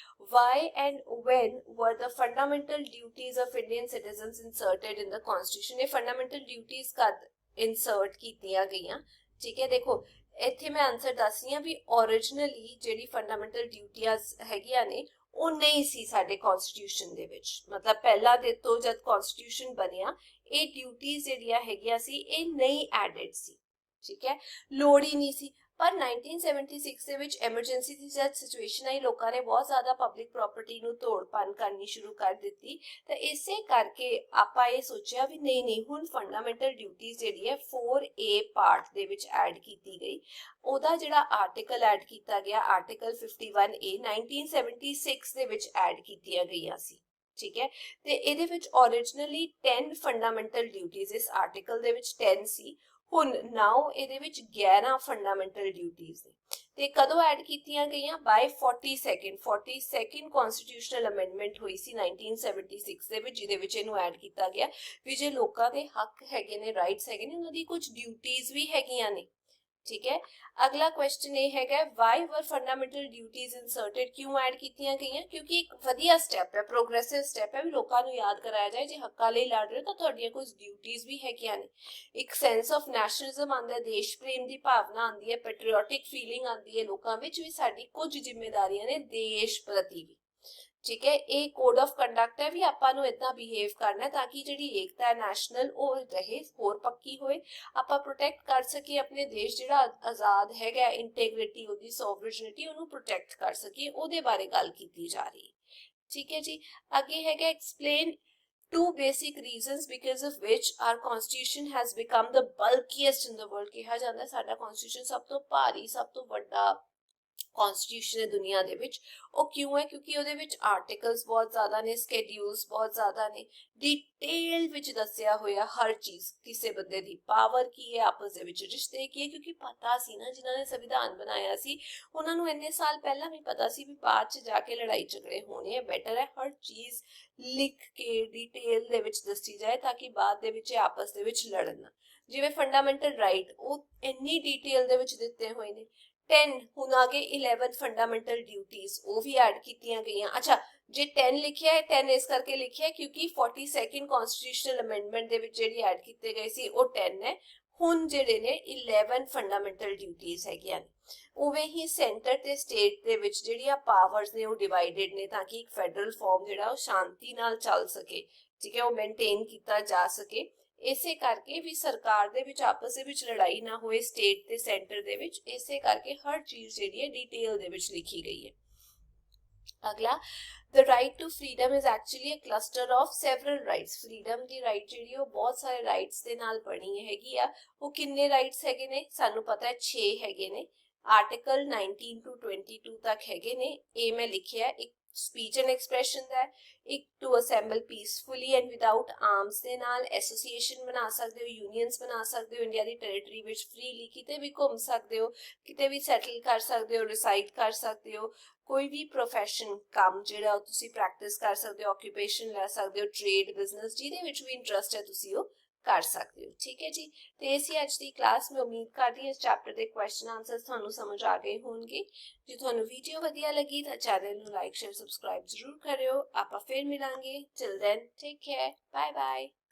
Speaker 1: why and when were the fundamental duties of Indian citizens inserted in the constitution? ਇਹ fundamental duties ਕਦ insert ਕੀਤੀਆਂ ਗਈਆਂ, ਠੀਕ ਹੈ। ਦੇਖੋ ਇੱਥੇ ਮੈਂ ਆਨਸਰ ਦੱਸ ਰਹੀ ਹਾਂ ਵੀ originally ਜਿਹੜੀ fundamental duties ਹੈਗੀਆਂ ਨੇ ਉਹ ਨਹੀਂ ਸੀ ਸਾਡੇ ਕਨਸਟੀਟਿਊਸ਼ਨ ਦੇ ਵਿੱਚ, ਮਤਲਬ ਪਹਿਲਾਂ ਦੇ ਤੋਂ ਜਦ ਕਨਸਟੀਟਿਊਸ਼ਨ ਬਣਿਆ ਇਹ ਡਿਊਟੀਜ਼ ਜਿਹੜੀਆਂ ਹੈਗੀਆਂ ਸੀ ਇਹ ਨਹੀਂ ਐਡਡ ਸੀ, ਠੀਕ ਹੈ, ਲੋੜ ਹੀ ਨਹੀਂ ਸੀ। ਪਰ 1976 ਦੇ ਵਿੱਚ ਐਮਰਜੈਂਸੀ ਦੀ ਜਦ ਸਿਚੁਏਸ਼ਨ ਆਈ, ਲੋਕਾਂ ਨੇ ਬਹੁਤ ਜ਼ਿਆਦਾ ਪਬਲਿਕ ਪ੍ਰਾਪਰਟੀ ਨੂੰ ਤੋੜ ਭੰਨ ਕਰਨੀ ਸ਼ੁਰੂ ਕਰ ਦਿੱਤੀ, ਤਾਂ ਇਸੇ ਕਰਕੇ ਆਪਾਂ ਇਹ ਸੋਚਿਆ ਵੀ ਨਹੀਂ ਹੁਣ ਫੰਡਾਮੈਂਟਲ ਡਿਊਟੀਜ਼ ਜਿਹੜੀ ਹੈ 4A ਪਾਰਟ ਦੇ ਵਿੱਚ ਐਡ ਕੀਤੀ ਗਈ। ਉਹਦਾ ਜਿਹੜਾ ਆਰਟੀਕਲ ਐਡ ਕੀਤਾ ਗਿਆ, ਆਰਟੀਕਲ 51A 1976 ਦੇ ਵਿੱਚ ਐਡ ਕੀਤੀਆਂ ਗਈਆਂ ਸੀ, ਠੀਕ ਹੈ। ਤੇ ਇਹਦੇ ਵਿੱਚ ਓਰੀਜਨਲੀ 10 ਫੰਡਾਮੈਂਟਲ ਡਿਊਟੀਜ਼, ਇਸ ਆਰਟੀਕਲ ਦੇ ਵਿੱਚ 10 ਸੀ, ਹੁਣ ਨਾਓ ਇਹਦੇ ਵਿੱਚ 11 ਫੰਡਾਮੈਂਟਲ ਡਿਊਟੀਜ਼ ਨੇ। ਤੇ ਕਦੋਂ ਐਡ ਕੀਤੀਆਂ ਗਈਆਂ? ਬਾਈ 42nd ਕਨਸਟੀਟਿਊਸ਼ਨਲ ਅਮੈਂਡਮੈਂਟ ਹੋਈ ਸੀ 1976 ਦੇ ਵਿੱਚ, ਜਿਹਦੇ ਵਿੱਚ ਇਹਨੂੰ ਐਡ ਕੀਤਾ ਗਿਆ ਵੀ ਜੇ ਲੋਕਾਂ ਦੇ ਹੱਕ ਹੈਗੇ ਨੇ, ਰਾਈਟਸ ਹੈਗੇ ਨੇ, ਉਹਨਾਂ ਦੀ ਕੁਝ ਡਿਊਟੀਜ਼ ਵੀ ਹੈਗੀਆਂ ਨੇ, ਠੀਕ ਹੈ। ਅਗਲਾ ਕੁਐਸਚਨ ਇਹ ਹੈਗਾ why were fundamental duties inserted? ਕਿਉਂ ਐਡ ਕੀਤੀਆਂ ਗਈਆਂ? ਕਿਉਂਕਿ ਇੱਕ ਵਧੀਆ ਸਟੈਪ ਹੈ, ਪ੍ਰੋਗਰੈਸਿਵ ਸਟੈਪ ਹੈ ਵੀ ਲੋਕਾਂ ਨੂੰ ਯਾਦ ਕਰਾਇਆ ਜਾਏ ਜੇ ਹੱਕਾਂ ਲਈ ਲੜ ਰਹੇ ਹੋ ਤਾਂ ਤੁਹਾਡੀਆਂ ਕੁਝ ਡਿਊਟੀਜ਼ ਵੀ ਹੈਗੀਆਂ ਨੇ। ਇੱਕ ਸੈਂਸ ਆਫ ਨੈਸ਼ਨਲਿਜ਼ਮ ਆਉਂਦਾ, ਦੇਸ਼ ਪ੍ਰੇਮ ਦੀ ਭਾਵਨਾ ਆਉਂਦੀ ਹੈ, ਪੈਟਰੀਓਟਿਕ ਫੀਲਿੰਗ ਆਉਂਦੀ ਹੈ ਲੋਕਾਂ ਵਿੱਚ ਵੀ ਸਾਡੀ ਕੁਝ ਜ਼ਿੰਮੇਵਾਰੀਆਂ ਨੇ ਦੇਸ਼ ਪ੍ਰਤੀ ਵੀ, ਠੀਕ ਹੈ। ਇਹ ਕੋਡ ਆਫ ਕੰਡਕਟ ਹੈ ਵੀ ਆਪਾਂ ਨੂੰ ਇਦਾਂ ਬਿਹੇਵ ਕਰਨਾ ਤਾਂ ਕਿ ਜਿਹੜੀ ਏਕਤਾ ਹੈ ਨੈਸ਼ਨਲ ਉਹ ਰਹੇ, ਹੋਰ ਪੱਕੀ ਹੋਏ, ਆਪਾਂ ਪ੍ਰੋਟੈਕਟ ਕਰ ਸਕੀਏ ਆਪਣੇ ਦੇਸ਼ ਜਿਹੜਾ ਆਜ਼ਾਦ ਹੈਗਾ, ਇੰਟੈਗ੍ਰਿਟੀ ਉਹਦੀ, ਸੋਵਰੇਨਿਟੀ ਉਹਨੂੰ ਪ੍ਰੋਟੈਕਟ ਕਰ ਸਕੀਏ, ਉਹਦੇ ਬਾਰੇ ਗੱਲ ਕੀਤੀ ਜਾ ਰਹੀ ਹੈ, ਠੀਕ ਹੈ ਜੀ। ਅੱਗੇ ਹੈਗਾ explain 2 basic reasons because of which our constitution has become the bulkiest in the world। ਕਿਹਾ ਜਾਂਦਾ ਸਾਡਾ constitution ਸਭ ਤੋਂ ਭਾਰੀ, ਸਭ ਤੋਂ ਵੱਡਾ ਕਨਸਟੀਟਿਊਸ਼ਨ ਹੈ ਦੁਨੀਆ ਦੇ ਵਿੱਚ। ਉਹ ਕਿਉਂ ਹੈ? ਕਿਉਂਕਿ ਉਹਦੇ ਵਿੱਚ ਆਰਟੀਕਲਸ ਬਹੁਤ ਜ਼ਿਆਦਾ ਨੇ, ਸਕੇਡਿਊਲਸ ਬਹੁਤ ਜ਼ਿਆਦਾ ਨੇ, ਡਿਟੇਲ ਵਿੱਚ ਦੱਸਿਆ ਹੋਇਆ ਹਰ ਚੀਜ਼, ਕਿਸੇ ਬੰਦੇ ਦੀ ਪਾਵਰ ਕੀ ਹੈ, ਆਪਸ ਦੇ ਵਿੱਚ ਰਿਸ਼ਤੇ ਕੀ ਹੈ, ਕਿਉਂਕਿ ਪਤਾ ਸੀ ਨਾ ਜਿਨ੍ਹਾਂ ਨੇ ਸੰਵਿਧਾਨ ਬਣਾਇਆ ਸੀ ਉਹਨਾਂ ਨੂੰ ਇੰਨੇ ਸਾਲ ਪਹਿਲਾਂ ਵੀ ਪਤਾ ਸੀ ਵੀ ਬਾਅਦ 'ਚ ਜਾ ਕੇ ਲੜਾਈ ਝਗੜੇ ਹੋਣੇ ਆ, ਬੈਟਰ ਹੈ ਹਰ ਚੀਜ਼ ਲਿਖ ਕੇ ਡਿਟੇਲ ਦੇ ਵਿੱਚ ਦੱਸੀ ਜਾਏ ਤਾਂ ਕਿ ਬਾਅਦ ਦੇ ਵਿੱਚ ਆਪਸ ਦੇ ਵਿੱਚ ਲੜਨ ਨਾ। ਜਿਵੇਂ ਫੰਡਾਮੈਂਟਲ ਰਾਈਟ ਉਹ ਇੰਨੀ ਡਿਟੇਲ ਦੇ ਵਿੱਚ ਦਿੱਤੇ ਹੋਏ ਨੇ, 10 ਹੁਣ ਆ गए 11 फंडामेंटल ड्यूटीज वो भी ऐड कीतियां गई। अच्छा जे 10 लिखिया है 10 इस करके लिखिया है क्योंकि 42nd कॉन्स्टिट्यूशनल अमेंडमेंट दे विच जेडी ऐड कीते गए सी वो 10 है। ਹੁਣ ਜਿਹੜੇ ਨੇ 11 ਫੰਡਾਮੈਂਟਲ ਡਿਊਟੀਆਂ ਹੈਗੀਆਂ ਨੇ। ਉਵੇਂ ਹੀ ਸੈਂਟਰ ਤੇ ਸਟੇਟ ਦੇ ਵਿੱਚ ਜਿਹੜੀਆਂ ਪਾਵਰਸ ਨੇ ਉਹ ਡਿਵਾਈਡਡ ਨੇ ਤਾਂ ਕਿ ਇੱਕ ਫੈਡਰਲ ਫਾਰਮ ਜਿਹੜਾ ਉਹ ਸ਼ਾਂਤੀ ਨਾਲ ਚੱਲ ਸਕੇ, ਠੀਕ ਹੈ, ਉਹ ਮੇਨਟੇਨ ਕੀਤਾ ਜਾ ਸਕੇ। ਇਸੇ ਕਰਕੇ ਵੀ ਸਰਕਾਰ ਦੇ ਵਿੱਚ ਆਪਸ ਦੇ ਵਿੱਚ ਲੜਾਈ ਨਾ ਹੋਏ ਸਟੇਟ ਤੇ ਸੈਂਟਰ ਦੇ ਵਿੱਚ, ਇਸੇ ਕਰਕੇ ਹਰ ਚੀਜ਼ ਜਿਹੜੀ ਹੈ ਡਿਟੇਲ ਦੇ ਵਿੱਚ ਲਿਖੀ ਗਈ ਹੈ। ਅਗਲਾ the right to freedom is actually a cluster of several rights। freedom the right ਜਿਹੜੀ ਉਹ ਬਹੁਤ ਸਾਰੇ rights ਦੇ ਨਾਲ ਬਣੀ ਹੈਗੀ ਆ। ਉਹ ਕਿੰਨੇ rights ਹੈਗੇ ਨੇ ਸਾਨੂੰ ਪਤਾ ਹੈ 6 ਹੈਗੇ ਨੇ। ਆਰਟੀਕਲ 19 to 22 ਤੱਕ ਹੈਗੇ ਨੇ। ਇਹ ਮੈਂ ਲਿਖਿਆ ਇੱਕ ਸਪੀਚ ਐਂਡ ਐਕਸਪ੍ਰੈਸ਼ਨ ਦਾ, ਇੱਕ to assemble peacefully and without arms ਦੇ ਨਾਲ, ਐਸੋਸੀਏਸ਼ਨ ਬਣਾ ਸਕਦੇ ਹੋ, ਯੂਨੀਅਨਸ ਬਣਾ ਸਕਦੇ ਹੋ ਇੰਡੀਆ ਦੀ ਟੈਰੀਟਰੀ ਵਿੱਚ ਫ੍ਰੀਲੀ, ਕਿਤੇ ਵੀ ਘੁੰਮ ਸਕਦੇ ਹੋ, ਕਿਤੇ ਵੀ ਸੈਟਲ ਕਰ ਸਕਦੇ ਹੋ, ਰਿਸਾਈਡ ਕਰ ਸਕਦੇ ਹੋ, ਕੋਈ ਵੀ ਪ੍ਰੋਫੈਸ਼ਨ ਕੰਮ ਜਿਹੜਾ ਤੁਸੀਂ ਪ੍ਰੈਕਟਿਸ ਕਰ ਸਕਦੇ ਹੋ, ਆਕੂਪੇਸ਼ਨ ਲੈ ਸਕਦੇ ਹੋ, ਟ੍ਰੇਡ ਬਿਜ਼ਨਸ ਜਿਹਦੇ ਵਿੱਚ ਵੀ ਇੰਟਰਸਟ ਹੈ ਤੁਸੀਂ ਉਹ ਕਰ ਸਕਦੇ ਹੋ। ਠੀਕ ਹੈ ਜੀ, ਤੇ ਇਹ ਸੀ ਅੱਜ ਦੀ ਕਲਾਸ। ਮੈਂ ਉਮੀਦ ਕਰਦੀ ਹਾਂ ਇਸ ਚੈਪਟਰ ਦੇ ਕੁਐਸਚਨ ਆਨਸਰਸ ਤੁਹਾਨੂੰ ਸਮਝ ਆ ਗਏ ਹੋਣਗੇ। ਜੇ ਤੁਹਾਨੂੰ ਵੀਡੀਓ ਵਧੀਆ ਲੱਗੀ ਤਾਂ ਚੈਨਲ ਨੂੰ ਲਾਈਕ ਸ਼ੇਅਰ ਸਬਸਕ੍ਰਾਈਬ ਜ਼ਰੂਰ ਕਰਿਓ। ਆਪਾਂ ਫਿਰ ਮਿਲਾਂਗੇ। Till then take care, bye bye.